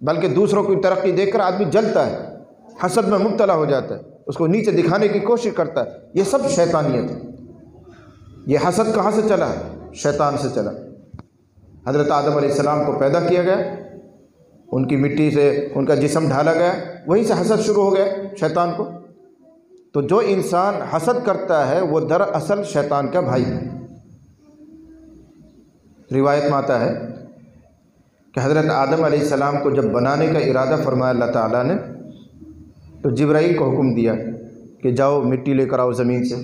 بلکہ دوسروں کی ترقی دیکھ کر آدمی جلتا ہے، حسد میں مبتلا ہو جاتا ہے، اس کو نیچے دکھانے کی کوشش کرتا ہے۔ یہ سب شیطانیت ہے۔ یہ حسد کہاں سے چلا؟ شیطان سے چلا۔ حضرت آدم علیہ السلام کو پیدا کیا گیا، ان کی مٹی سے ان کا جسم ڈھالا گیا، وہیں سے حسد شروع ہو گیا شیطان کو۔ تو جو انسان حسد کرتا ہے وہ دراصل شیطان کا بھائی ہے۔ روایت میں آتا ہے کہ حضرت آدم علیہ السلام کو جب بنانے کا ارادہ فرمایا اللہ تعالیٰ نے، تو جبرائیل کو حکم دیا کہ جاؤ مٹی لے کر آؤ زمین سے۔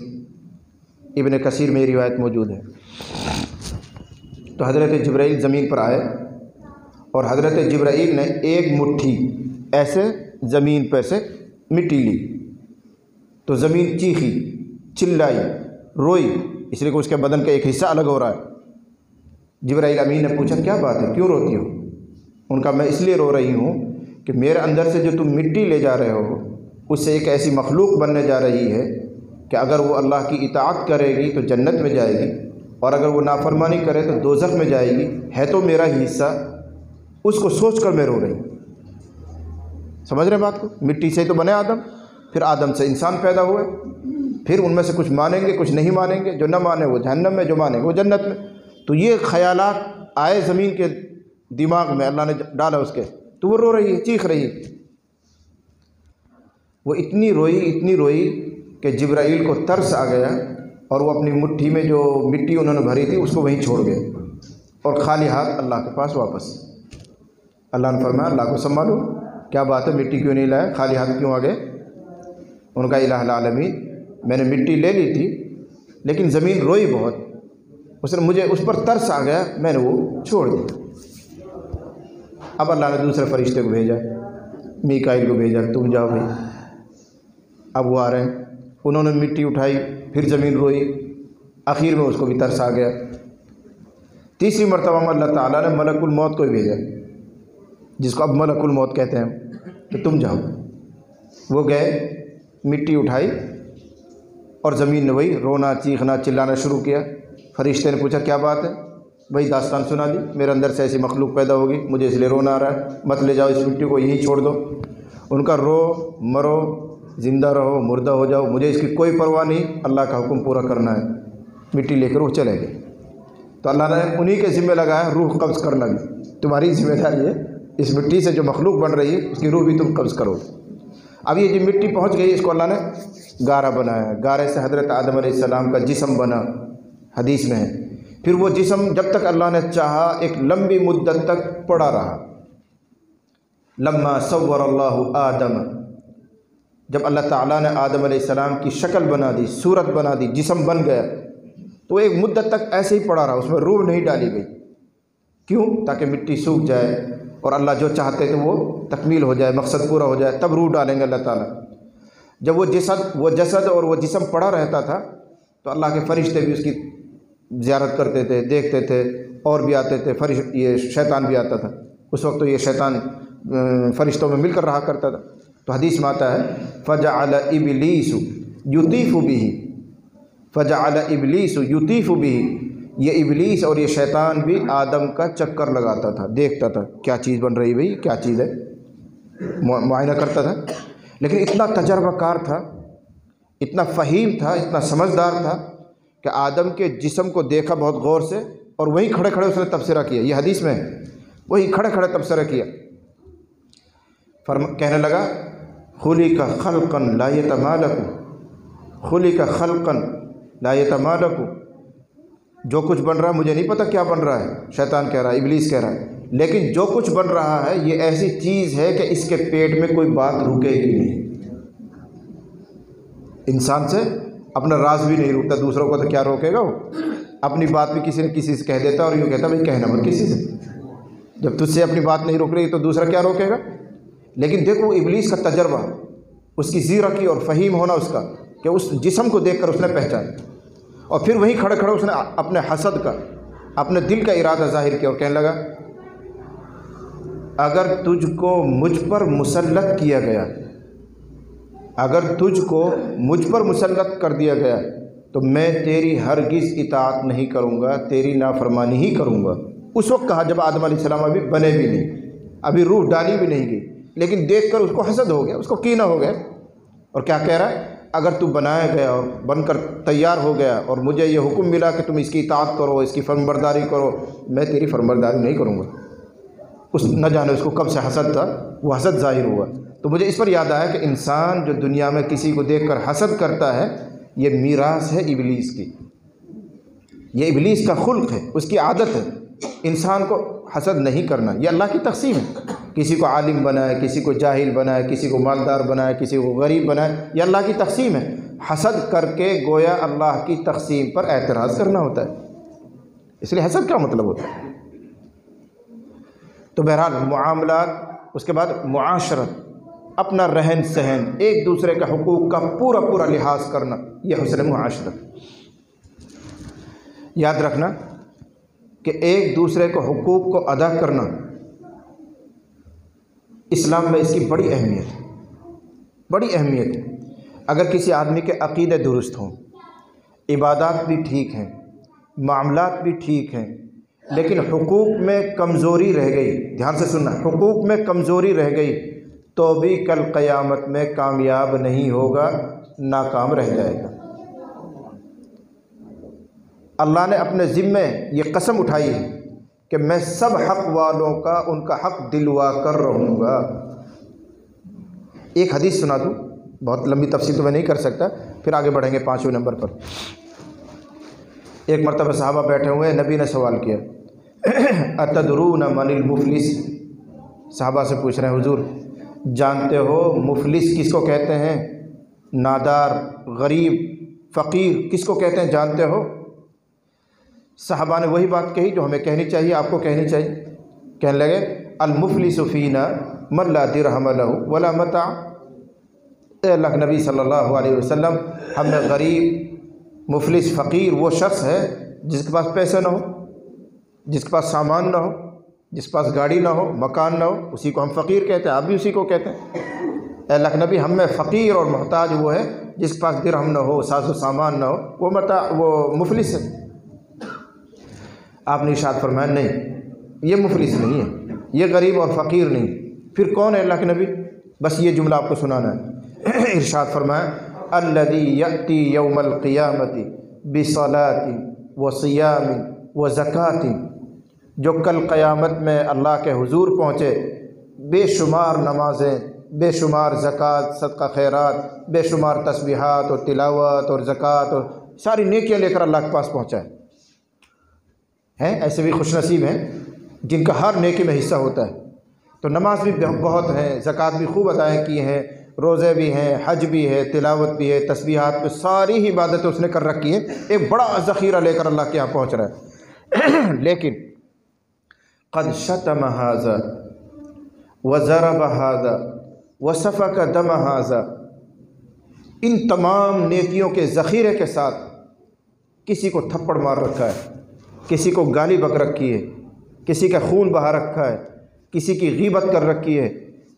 ابن کثیر میں یہ روایت موجود ہے۔ تو حضرت جبرائیل زمین پر آئے اور حضرت جبرائیل نے ایک مٹھی ایسے زمین پہ سے مٹی لی، تو زمین چیخی، چلائی، روئی، اس لیے کہ اس کے بدن کا ایک حصہ الگ ہو رہا ہے۔ جبرائیل امین نے پوچھا کیا بات ہے، کیوں روتی ہو؟ ان کا میں اس لیے رو رہی ہوں کہ میرے اندر سے جو تم مٹی لے جا رہے ہو اس سے ایک ایسی مخلوق بننے جا رہی ہے کہ اگر وہ اللہ کی اطاعت کرے گی تو جنت میں جائے گی، اور اگر وہ نافرمانی کرے تو دوزخ میں جائے گی، ہے تو میرا ہی حصہ، اس کو سوچ کر میں رو رہی ہوں۔ سمجھ رہے بات کو؟ مٹی سے تو بنے آدم، پھر آدم سے انسان پیدا ہوئے، پھر ان میں سے کچھ مانیں گے کچھ نہیں مانیں گے، جو نہ مانے وہ جہنم میں، جو مانے وہ جنت میں۔ تو یہ خیالات آئے زمین کے دماغ میں، اللہ نے ڈالا اس کے، تو وہ رو رہی ہے، چیخ رہی ہے۔ وہ اتنی روئی کہ جبرائیل کو ترس آ گیا اور وہ اپنی مٹھی میں جو مٹی انہوں نے بھری تھی اس کو وہیں چھوڑ گئے اور خالی ہاتھ اللہ کے پاس واپس۔ اللہ نے فرمایا اللہ کو سنبھالو، کیا بات ہے مٹی کیوں نہیں لائے، خالی ہاتھ کیوں آ گئے؟ ان کا الہ العالمین میں نے مٹی لے لی تھی لیکن زمین روئی بہت، اس نے مجھے اس پر ترس آ گیا، میں نے وہ چھوڑ دیا۔ اب اللہ نے دوسرے فرشتے کو بھیجا، میکائیل کو بھیجا، تم جاؤ بھائی۔ اب وہ آ رہے ہیں، انہوں نے مٹی اٹھائی، پھر زمین روئی، آخر میں اس کو بھی ترس آ گیا۔ تیسری مرتبہ میں اللہ تعالیٰ نے ملک الموت کو بھیجا، جس کو اب ملک الموت کہتے ہیں، کہ تم جاؤ۔ وہ گئے، مٹی اٹھائی اور زمین نے وہی رونا چیخنا چلانا شروع کیا۔ فرشتے نے پوچھا کیا بات ہے؟ وہی داستان سنا دی، میرے اندر سے ایسی مخلوق پیدا ہوگی، مجھے اس لیے رونا آ رہا ہے، مت لے جاؤ اس مٹی کو، یہیں چھوڑ دو۔ ان کا رو مرو، زندہ رہو مردہ ہو جاؤ، مجھے اس کی کوئی پرواہ نہیں، اللہ کا حکم پورا کرنا ہے۔ مٹی لے کر وہ چلے گئے۔ تو اللہ نے انہی کے ذمہ لگایا روح قبض کرنا بھی، تمہاری ذمہ داری ہے، اس مٹی سے جو مخلوق بن رہی ہے اس کی روح بھی تم قبض کرو۔ اب یہ جو مٹی پہنچ گئی اس کو اللہ نے گارا بنایا، گارے سے حضرت آدم علیہ السلام کا جسم بنا، حدیث میں ہے۔ پھر وہ جسم جب تک اللہ نے چاہا ایک لمبی مدت تک پڑا رہا۔ لما صور اللہ آدم، جب اللہ تعالیٰ نے آدم علیہ السلام کی شکل بنا دی، صورت بنا دی، جسم بن گیا، تو ایک مدت تک ایسے ہی پڑا رہا، اس میں روح نہیں ڈالی گئی۔ کیوں؟ تاکہ مٹی سوکھ جائے اور اللہ جو چاہتے تھے وہ تکمیل ہو جائے، مقصد پورا ہو جائے، تب روح ڈالیں گے اللہ تعالیٰ۔ جب وہ جسد اور وہ جسم پڑا رہتا تھا تو اللہ کے فرشتے بھی اس کی زیارت کرتے تھے، دیکھتے تھے، اور بھی آتے تھے، یہ شیطان بھی آتا تھا اس وقت، تو یہ شیطان فرشتوں میں مل کر رہا کرتا تھا۔ تو حدیث میں آتا ہے فجعل ابلیس یطیف بہ، فجعل ابلیس یطیف بہ، یہ ابلیس اور یہ شیطان بھی آدم کا چکر لگاتا تھا، دیکھتا تھا کیا چیز بن رہی بھئی، کیا چیز ہے، معائنہ کرتا تھا۔ لیکن اتنا تجربہ کار تھا، اتنا فہیم تھا، اتنا سمجھدار تھا کہ آدم کے جسم کو دیکھا بہت غور سے، اور وہیں کھڑے کھڑے اس نے تبصرہ کیا، یہ حدیث میں ہے، وہیں کھڑے کھڑے تبصرہ کیا۔ کہنے لگا خلق خلقا لا یتمالک، خلق خلقا لا یتمالک، جو کچھ بن رہا ہے مجھے نہیں پتہ کیا بن رہا ہے، شیطان کہہ رہا ہے، ابلیس کہہ رہا ہے، لیکن جو کچھ بن رہا ہے یہ ایسی چیز ہے کہ اس کے پیٹ میں کوئی بات رکے گی نہیں۔ انسان سے اپنا راز بھی نہیں روکتا، دوسروں کو تو کیا روکے گا، وہ اپنی بات بھی کسی نہ کسی سے کہہ دیتا اور یوں کہتا بھائی کہنا مت کسی سے، جب تجھ سے اپنی بات نہیں روک رہی تو دوسرا کیا روکے گا۔ لیکن دیکھو ابلیس کا تجربہ، اس کی زیرکی اور فہیم ہونا اس کا، کہ اس جسم کو دیکھ کر اس نے پہچانا، اور پھر وہیں کھڑے کھڑے اس نے اپنے حسد کا، اپنے دل کا ارادہ ظاہر کیا اور کہنے لگا اگر تجھ کو مجھ پر مسلط کیا گیا، اگر تجھ کو مجھ پر مسلط کر دیا گیا تو میں تیری ہرگز اطاعت نہیں کروں گا، تیری نافرمانی ہی کروں گا۔ اس وقت کہا جب آدم علیہ السلام ابھی بنے بھی نہیں، ابھی روح ڈالی بھی نہیں گئی، لیکن دیکھ کر اس کو حسد ہو گیا، اس کو کینہ ہو گیا، اور کیا کہہ رہا ہے اگر تو بنایا گیا اور بن کر تیار ہو گیا اور مجھے یہ حکم ملا کہ تم اس کی اطاعت کرو، اس کی فرمانبرداری کرو، میں تیری فرمانبرداری نہیں کروں گا۔ اس نہ جانے اس کو کب سے حسد تھا، وہ حسد ظاہر ہوا۔ تو مجھے اس پر یاد آیا کہ انسان جو دنیا میں کسی کو دیکھ کر حسد کرتا ہے، یہ میراث ہے ابلیس کی، یہ ابلیس کا خلق ہے، اس کی عادت ہے انسان کو حسد نہیں کرنا۔ یہ اللہ کی تقسیم ہے، کسی کو عالم بنائے، کسی کو جاہل بنائے، کسی کو مالدار بنائے، کسی کو غریب بنائے، یہ اللہ کی تقسیم ہے۔ حسد کر کے گویا اللہ کی تقسیم پر اعتراض کرنا ہوتا ہے، اس لیے حسد کیا مطلب ہوتا ہے۔ تو بہرحال معاملات، اس کے بعد معاشرت، اپنا رہن سہن، ایک دوسرے کے حقوق کا پورا پورا لحاظ کرنا، یہ حسن معاشرت۔ یاد رکھنا کہ ایک دوسرے کو حقوق کو ادا کرنا اسلام میں اس کی بڑی اہمیت ہے، بڑی اہمیت ہے۔ اگر کسی آدمی کے عقیدے درست ہوں، عبادات بھی ٹھیک ہیں، معاملات بھی ٹھیک ہیں، لیکن حقوق میں کمزوری رہ گئی، دھیان سے سننا، حقوق میں کمزوری رہ گئی تو بھی کل قیامت میں کامیاب نہیں ہوگا، ناکام رہ جائے گا۔ اللہ نے اپنے ذمے یہ قسم اٹھائی ہے کہ میں سب حق والوں کا ان کا حق دلوا کر رہوں گا۔ ایک حدیث سنا دوں، بہت لمبی تفصیل تو میں نہیں کر سکتا، پھر آگے بڑھیں گے 5ویں نمبر پر۔ ایک مرتبہ صحابہ بیٹھے ہوئے، نبی نے سوال کیا اتدرون من المفلس، صحابہ سے پوچھ رہے ہیں حضور جانتے ہو مفلس کس کو کہتے ہیں؟ نادار، غریب، فقیر کس کو کہتے ہیں جانتے ہو؟ صحابہ نے وہی بات کہی جو ہمیں کہنی چاہیے، آپ کو کہنی چاہیے۔ کہنے لگے المفلس فینا من لا درہم لہ ولا متاع، اے اللہ کے نبی صلی اللہ علیہ وسلم، ہم میں غریب، مفلس، فقیر وہ شخص ہے جس کے پاس پیسے نہ ہو، جس کے پاس سامان نہ ہو، جس کے پاس گاڑی نہ ہو، مکان نہ ہو، اسی کو ہم فقیر کہتے ہیں، آپ بھی اسی کو کہتے ہیں۔ اے اللہ کے نبی ہم میں فقیر اور محتاج وہ ہے جس کے پاس درہم نہ ہو، ساز و سامان نہ ہو، وہ مفلس ہے۔ آپ نے ارشاد فرمایا نہیں، یہ مفلس نہیں ہے، یہ غریب اور فقیر نہیں، پھر کون ہے اللہ کے نبی؟ بس یہ جملہ آپ کو سنانا ہے۔ ارشاد فرمایا الذی یأتی یوم القیامت بصلاۃ وصیام وزکوٰۃ، جو کل قیامت میں اللہ کے حضور پہنچے بے شمار نمازیں، بے شمار زکوٰۃ، صدقہ خیرات، بے شمار تسبیحات اور تلاوت اور زکوٰۃ اور ساری نیکیاں لے کر اللہ کے پاس پہنچا ہے۔ ایسے بھی خوش نصیب ہیں جن کا ہر نیکی میں حصہ ہوتا ہے۔ تو نماز بھی بہت ہیں، زکوٰۃ بھی خوب ادائیں کی ہیں، روزے بھی ہیں، حج بھی ہے، تلاوت بھی ہے، تسبیحات بھی، ساری ہی عبادتیں اس نے کر رکھی ہیں، ایک بڑا ذخیرہ لے کر اللہ کے یہاں پہنچ رہا ہے۔ لیکن قد شتم ھذا وضرب ھذا وسفک دم ھذا، ان تمام نیکیوں کے ذخیرے کے ساتھ کسی کو تھپڑ مار رکھا ہے، کسی کو گالی بک رکھی ہے، کسی کا خون بہا رکھا ہے، کسی کی غیبت کر رکھی ہے،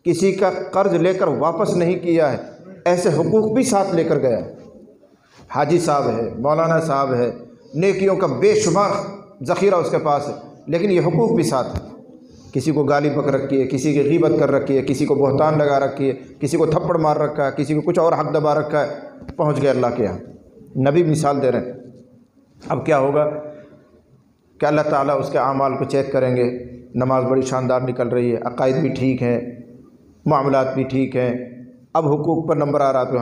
کسی کا قرض لے کر واپس نہیں کیا ہے، ایسے حقوق بھی ساتھ لے کر گیا ہے۔ حاجی صاحب ہے، مولانا صاحب ہے، نیکیوں کا بے شمار ذخیرہ اس کے پاس ہے، لیکن یہ حقوق بھی ساتھ ہے۔ کسی کو گالی بک رکھی ہے، کسی کی غیبت کر رکھی ہے، کسی کو بہتان لگا رکھی ہے، کسی کو تھپڑ مار رکھا ہے، کسی کو کچھ اور حق دبا رکھا ہے، پہنچ گئے اللہ کے یہاں۔ نبی مثال دے رہے ہیں۔ اب کیا ہوگا کہ اللہ تعالیٰ اس کے اعمال کو چیک کریں گے، نماز بڑی شاندار نکل رہی ہے، عقائد بھی ٹھیک ہیں، معاملات بھی ٹھیک ہیں، اب حقوق پر نمبر آ رہا تو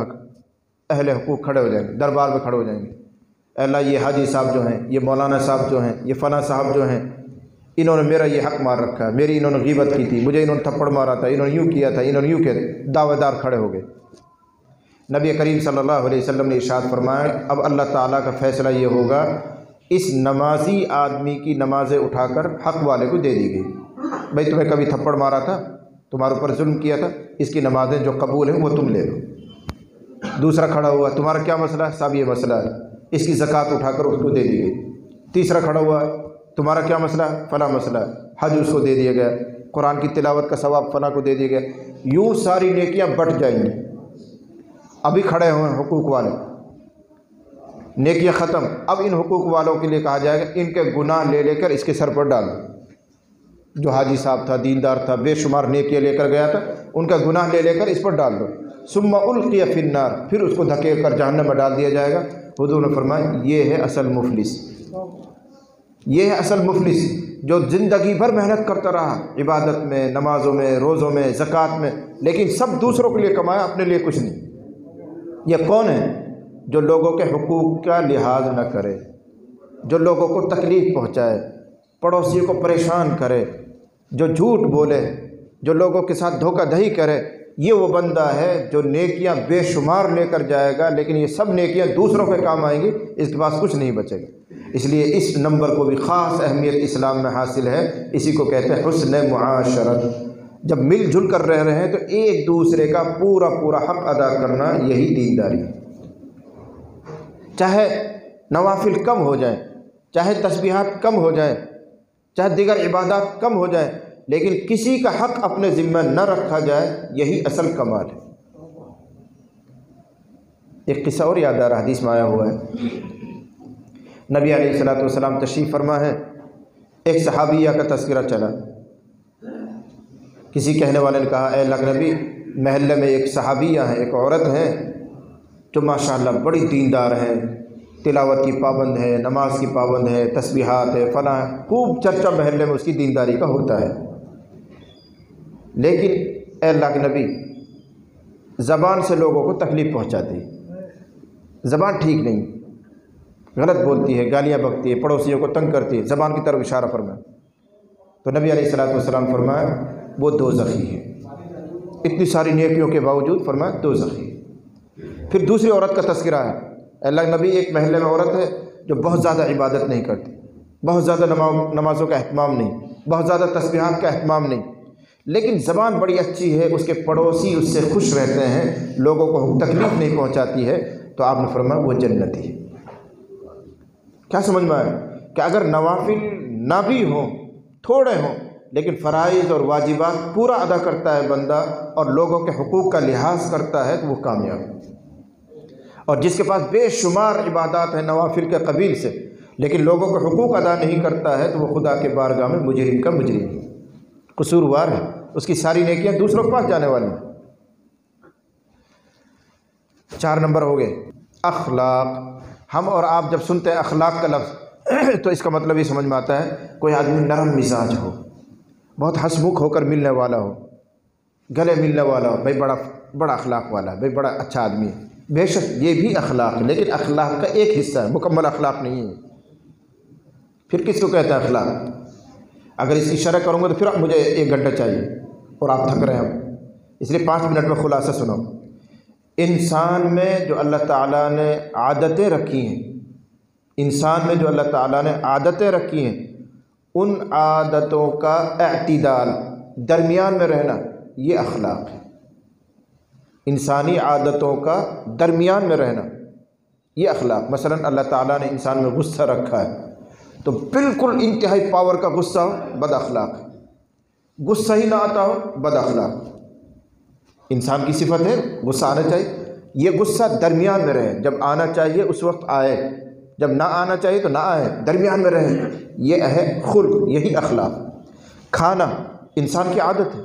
اہل حقوق کھڑے ہو جائیں گے، دربار میں کھڑے ہو جائیں گے۔ اے اللہ یہ حاجی صاحب جو ہیں، یہ مولانا صاحب جو ہیں، یہ فلاں صاحب جو ہیں، انہوں نے میرا یہ حق مار رکھا ہے، میری انہوں نے غیبت کی تھی، مجھے انہوں نے تھپڑ مارا تھا، انہوں نے یوں کیا تھا، انہوں نے یوں کیا تھا، دعوے دار کھڑے ہو گئے۔ نبی کریم صلی اللہ علیہ وسلم نے ارشاد فرمایا اب اللہ تعالیٰ کا فیصلہ یہ ہوگا، اس نمازی آدمی کی نمازیں اٹھا کر حق والے کو دے دی گئی۔ بھائی تمہیں کبھی تھپڑ مارا تھا، تمہارے اوپر ظلم کیا تھا، اس کی نمازیں جو قبول ہیں وہ تم لے لو۔ دوسرا کھڑا ہوا، تمہارا کیا مسئلہ ہے؟ صاحب یہ مسئلہ ہے، اس کی زکوٰۃ اٹھا کر اس کو دے دی گئی۔ تیسرا کھڑا ہوا، تمہارا کیا مسئلہ ہے؟ فلاں مسئلہ ہے، حج اس کو دے دیا گیا، قرآن کی تلاوت کا ثواب فلاں کو دے دیا گیا۔ یوں ساری نیکیاں بٹ جائیں گی۔ ابھی کھڑے ہوئے ہیں حقوق والے، نیکیاں ختم، اب ان حقوق والوں کے لیے کہا جائے گا ان کے گناہ لے لے کر اس کے سر پر ڈال دو۔ جو حاجی صاحب تھا، دیندار تھا، بے شمار نیکیاں لے کر گیا تھا، ان کا گناہ لے لے کر اس پر ڈال دو۔ ثم القی فی النار، پھر اس کو دھکے کر جہنم میں ڈال دیا جائے گا۔ حضور نے فرمایا یہ ہے اصل مفلس، یہ ہے اصل مفلس جو زندگی بھر محنت کرتا رہا عبادت میں، نمازوں میں، روزوں میں، زکوٰۃ میں، لیکن سب دوسروں کے لیے کمایا، اپنے لیے کچھ نہیں۔ یہ کون ہے؟ جو لوگوں کے حقوق کا لحاظ نہ کرے، جو لوگوں کو تکلیف پہنچائے، پڑوسیوں کو پریشان کرے، جو جھوٹ بولے، جو لوگوں کے ساتھ دھوکہ دہی کرے، یہ وہ بندہ ہے جو نیکیاں بے شمار لے کر جائے گا، لیکن یہ سب نیکیاں دوسروں کے کام آئیں گی، اس کے پاس کچھ نہیں بچے گا۔ اس لیے اس نمبر کو بھی خاص اہمیت اسلام میں حاصل ہے، اسی کو کہتے ہیں حسن معاشرت۔ جب مل جل کر رہ رہے ہیں تو ایک دوسرے کا پورا پورا حق ادا کرنا، یہی دینداری ہے۔ چاہے نوافل کم ہو جائیں، چاہے تسبیحات کم ہو جائیں، چاہے دیگر عبادات کم ہو جائیں، لیکن کسی کا حق اپنے ذمہ نہ رکھا جائے، یہی اصل کمال ہے۔ ایک قصہ اور یاد آ رہا، حدیث میں آیا ہوا ہے، نبی علیہ الصلوۃ والسلام تشریف فرما ہے، ایک صحابیہ کا تذکرہ چلا۔ کسی کہنے والے نے کہا اے اللہ کے نبی، محلے میں ایک صحابیہ ہے، ایک عورت ہے جو ماشاءاللہ بڑی دیندار ہے، تلاوت کی پابند ہے، نماز کی پابند ہے، تسبیحات ہے، فلاں، خوب چرچا محلے میں اس کی دینداری کا ہوتا ہے، لیکن اے اللہ کے نبی زبان سے لوگوں کو تکلیف پہنچاتی ہے، زبان ٹھیک نہیں، غلط بولتی ہے، گالیاں بکتی ہے، پڑوسیوں کو تنگ کرتی ہے، زبان کی طرف اشارہ فرمایا۔ تو نبی علیہ الصلوۃ والسلام فرمایا وہ دوزخی ہے، اتنی ساری نیکیوں کے باوجود فرمایا دوزخی۔ پھر دوسری عورت کا تذکرہ ہے، اللہ کے نبی ایک محلے میں عورت ہے جو بہت زیادہ عبادت نہیں کرتی، بہت زیادہ نمازوں کا اہتمام نہیں، بہت زیادہ تسبیحات کا اہتمام نہیں، لیکن زبان بڑی اچھی ہے، اس کے پڑوسی اس سے خوش رہتے ہیں، لوگوں کو تکلیف نہیں پہنچاتی ہے، تو آپ نے فرمایا وہ جنتی ہے۔ کیا سمجھ میں آیا کہ اگر نوافل نہ بھی ہوں، تھوڑے ہوں، لیکن فرائض اور واجبات پورا ادا کرتا ہے بندہ اور لوگوں کے حقوق کا لحاظ کرتا ہے تو وہ کامیاب ہے۔ اور جس کے پاس بے شمار عبادات ہیں نوافل کے قبیل سے، لیکن لوگوں کے حقوق ادا نہیں کرتا ہے تو وہ خدا کے بارگاہ میں مجرم کا مجرم ہے، قصوروار ہے، اس کی ساری نیکیاں دوسروں کے پاس جانے والی ہیں۔ 4 نمبر ہو گئے اخلاق۔ ہم اور آپ جب سنتے ہیں اخلاق کا لفظ تو اس کا مطلب یہ سمجھ میں آتا ہے کوئی آدمی نرم مزاج ہو، بہت ہنسمکھ ہو کر ملنے والا ہو، گلے ملنے والا ہو، بھائی بڑا اخلاق والا ہے، بھائی بڑا اچھا آدمی ہے۔ بے شک یہ بھی اخلاق ہے، لیکن اخلاق کا ایک حصہ ہے، مکمل اخلاق نہیں ہے۔ پھر کس کو کہتا ہے اخلاق؟ اگر اس کی شرح کروں گا تو پھر مجھے 1 گھنٹہ چاہیے اور آپ تھک رہے ہیں، اس لیے 5 منٹ میں خلاصہ سنو۔ انسان میں جو اللہ تعالیٰ نے عادتیں رکھی ہیں، انسان میں جو اللہ تعالیٰ نے عادتیں رکھی ہیں، ان عادتوں کا اعتدال، درمیان میں رہنا، یہ اخلاق ہے۔ انسانی عادتوں کا درمیان میں رہنا یہ اخلاق۔ مثلا اللہ تعالیٰ نے انسان میں غصہ رکھا ہے تو بالکل انتہائی پاور کا غصہ ہو، بد اخلاق ہے۔ غصہ ہی نہ آتا ہو، بد اخلاق۔ انسان کی صفت ہے غصہ آنا چاہیے، یہ غصہ درمیان میں رہے، جب آنا چاہیے اس وقت آئے، جب نہ آنا چاہیے تو نہ آئے، درمیان میں رہے، یہ ہے خلق، یہی اخلاق۔ کھانا انسان کی عادت ہے،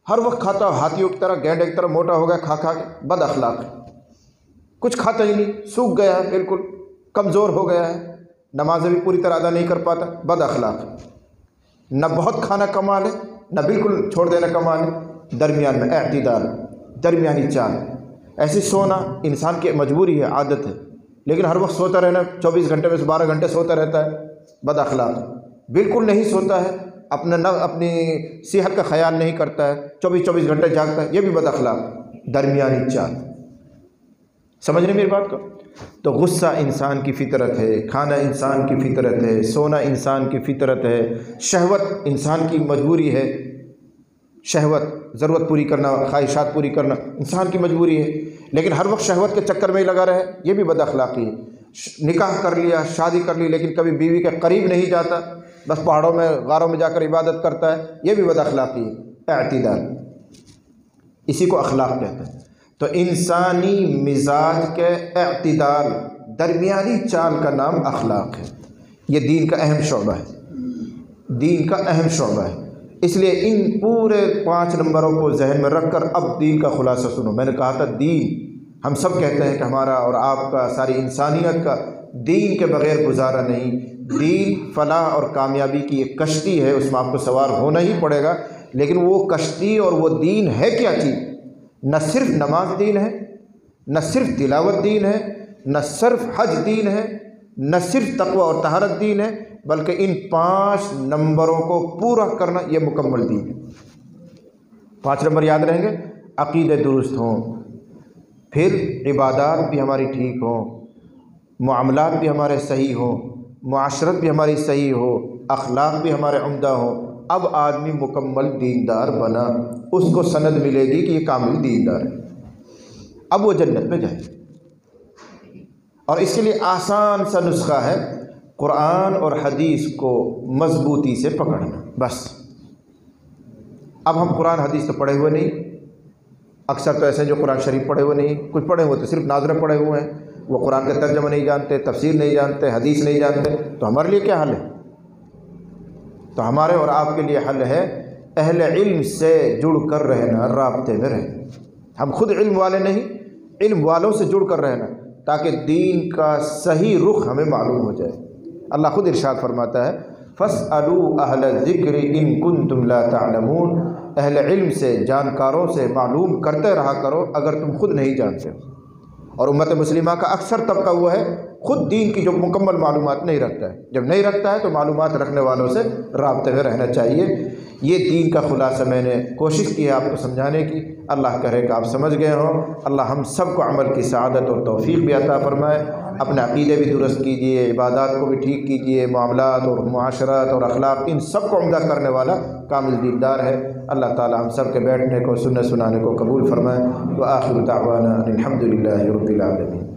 ہر وقت کھاتا ہو، ہاتھیوں کی طرح، گینڈے کی طرح موٹا ہو گیا کھا کھا کے، بد اخلاق ہے۔ کچھ کھاتا ہی نہیں، سوکھ گیا ہے، بالکل کمزور ہو گیا ہے، نمازیں بھی پوری طرح ادا نہیں کر پاتا، بد اخلاق ہے۔ نہ بہت کھانا کما لے، نہ بالکل چھوڑ دینا کما لے، درمیان میں اعتدال، درمیانی چال۔ ایسے سونا انسان کی مجبوری ہے، عادت ہے، لیکن ہر وقت سوتا رہنا، 24 گھنٹے میں سے 12 گھنٹے سوتا رہتا ہے، بد اخلاق۔ بالکل نہیں سوتا ہے، اپنی صحت کا خیال نہیں کرتا ہے، 24 گھنٹے جاگتا ہے، یہ بھی بد اخلاق، درمیانی چال۔ سمجھ رہے میری بات کو؟ تو غصہ انسان کی فطرت ہے، کھانا انسان کی فطرت ہے، سونا انسان کی فطرت ہے، شہوت انسان کی مجبوری ہے، شہوت ضرورت پوری کرنا، خواہشات پوری کرنا انسان کی مجبوری ہے، لیکن ہر وقت شہوت کے چکر میں ہی لگا رہے، یہ بھی بد اخلاقی ہے۔ نکاح کر لیا، شادی کر لی، لیکن کبھی بیوی کے قریب نہیں جاتا، بس پہاڑوں میں غاروں میں جا کر عبادت کرتا ہے، یہ بھی بد اخلاقی ہے۔ اعتدال، اسی کو اخلاق کہتے ہیں۔ تو انسانی مزاج کے اعتدال، درمیانی چال کا نام اخلاق ہے۔ یہ دین کا اہم شعبہ ہے، دین کا اہم شعبہ ہے۔ اس لیے ان پورے 5 نمبروں کو ذہن میں رکھ کر اب دین کا خلاصہ سنو۔ میں نے کہا تھا دین، ہم سب کہتے ہیں کہ ہمارا اور آپ کا، ساری انسانیت کا دین کے بغیر گزارا نہیں۔ دین فلاح اور کامیابی کی ایک کشتی ہے، اس میں آپ کو سوار ہونا ہی پڑے گا، لیکن وہ کشتی اور وہ دین ہے کیا چیز؟ نہ صرف نماز دین ہے، نہ صرف تلاوت دین ہے، نہ صرف حج دین ہے، نہ صرف تقوی اور طہارت دین ہے، بلکہ ان 5 نمبروں کو پورا کرنا یہ مکمل دین ہے۔ 5 نمبر یاد رہیں گے، عقیدے درست ہوں، پھر عبادات بھی ہماری ٹھیک ہوں، معاملات بھی ہمارے صحیح ہوں، معاشرت بھی ہماری صحیح ہو، اخلاق بھی ہمارے عمدہ ہوں۔ اب آدمی مکمل دیندار بنا، اس کو سند ملے گی کہ یہ کامل دیندار ہے، اب وہ جنت میں جائے۔ اور اس کے لیے آسان سا نسخہ ہے، قرآن اور حدیث کو مضبوطی سے پکڑنا، بس۔ اب ہم قرآن حدیث تو پڑھے ہوئے نہیں، اکثر تو ایسے جو قرآن شریف پڑھے ہوئے نہیں، کچھ پڑھے ہوئے تو صرف ناظریں پڑھے ہوئے ہیں، وہ قرآن کا ترجمہ نہیں جانتے، تفسیر نہیں جانتے، حدیث نہیں جانتے، تو ہمارے لیے کیا حل ہے؟ تو ہمارے اور آپ کے لیے حل ہے اہل علم سے جڑ کر رہنا، رابطے میں رہنا۔ ہم خود علم والے نہیں، علم والوں سے جڑ کر رہنا، تاکہ دین کا صحیح رخ ہمیں معلوم ہو جائے۔ اللہ خود ارشاد فرماتا ہے فَاسْأَلُوا أَهْلَ الذِّكْرِ إِن كُنتُمْ لَا تَعْلَمُونَ، اہل علم سے، جانکاروں سے معلوم کرتے رہا کرو اگر تم خود نہیں جانتے ہو۔ اور امت مسلمہ کا اکثر طبقہ وہ ہے خود دین کی جو مکمل معلومات نہیں رکھتا ہے، جب نہیں رکھتا ہے تو معلومات رکھنے والوں سے رابطے میں رہنا چاہیے۔ یہ دین کا خلاصہ میں نے کوشش کی ہے آپ کو سمجھانے کی، اللہ کرے کہ آپ سمجھ گئے ہوں۔ اللہ ہم سب کو عمل کی سعادت اور توفیق بھی عطا فرمائے۔ اپنے عقیدے بھی درست کیجئے، عبادات کو بھی ٹھیک کیجئے، معاملات اور معاشرات اور اخلاق ان سب کو عمدہ کرنے والا کامل دیندار ہے۔ اللہ تعالی ہم سب کے بیٹھنے کو، سننے سنانے کو قبول فرمائے۔ وآخر دعوانا الحمد للہ رب العالمین۔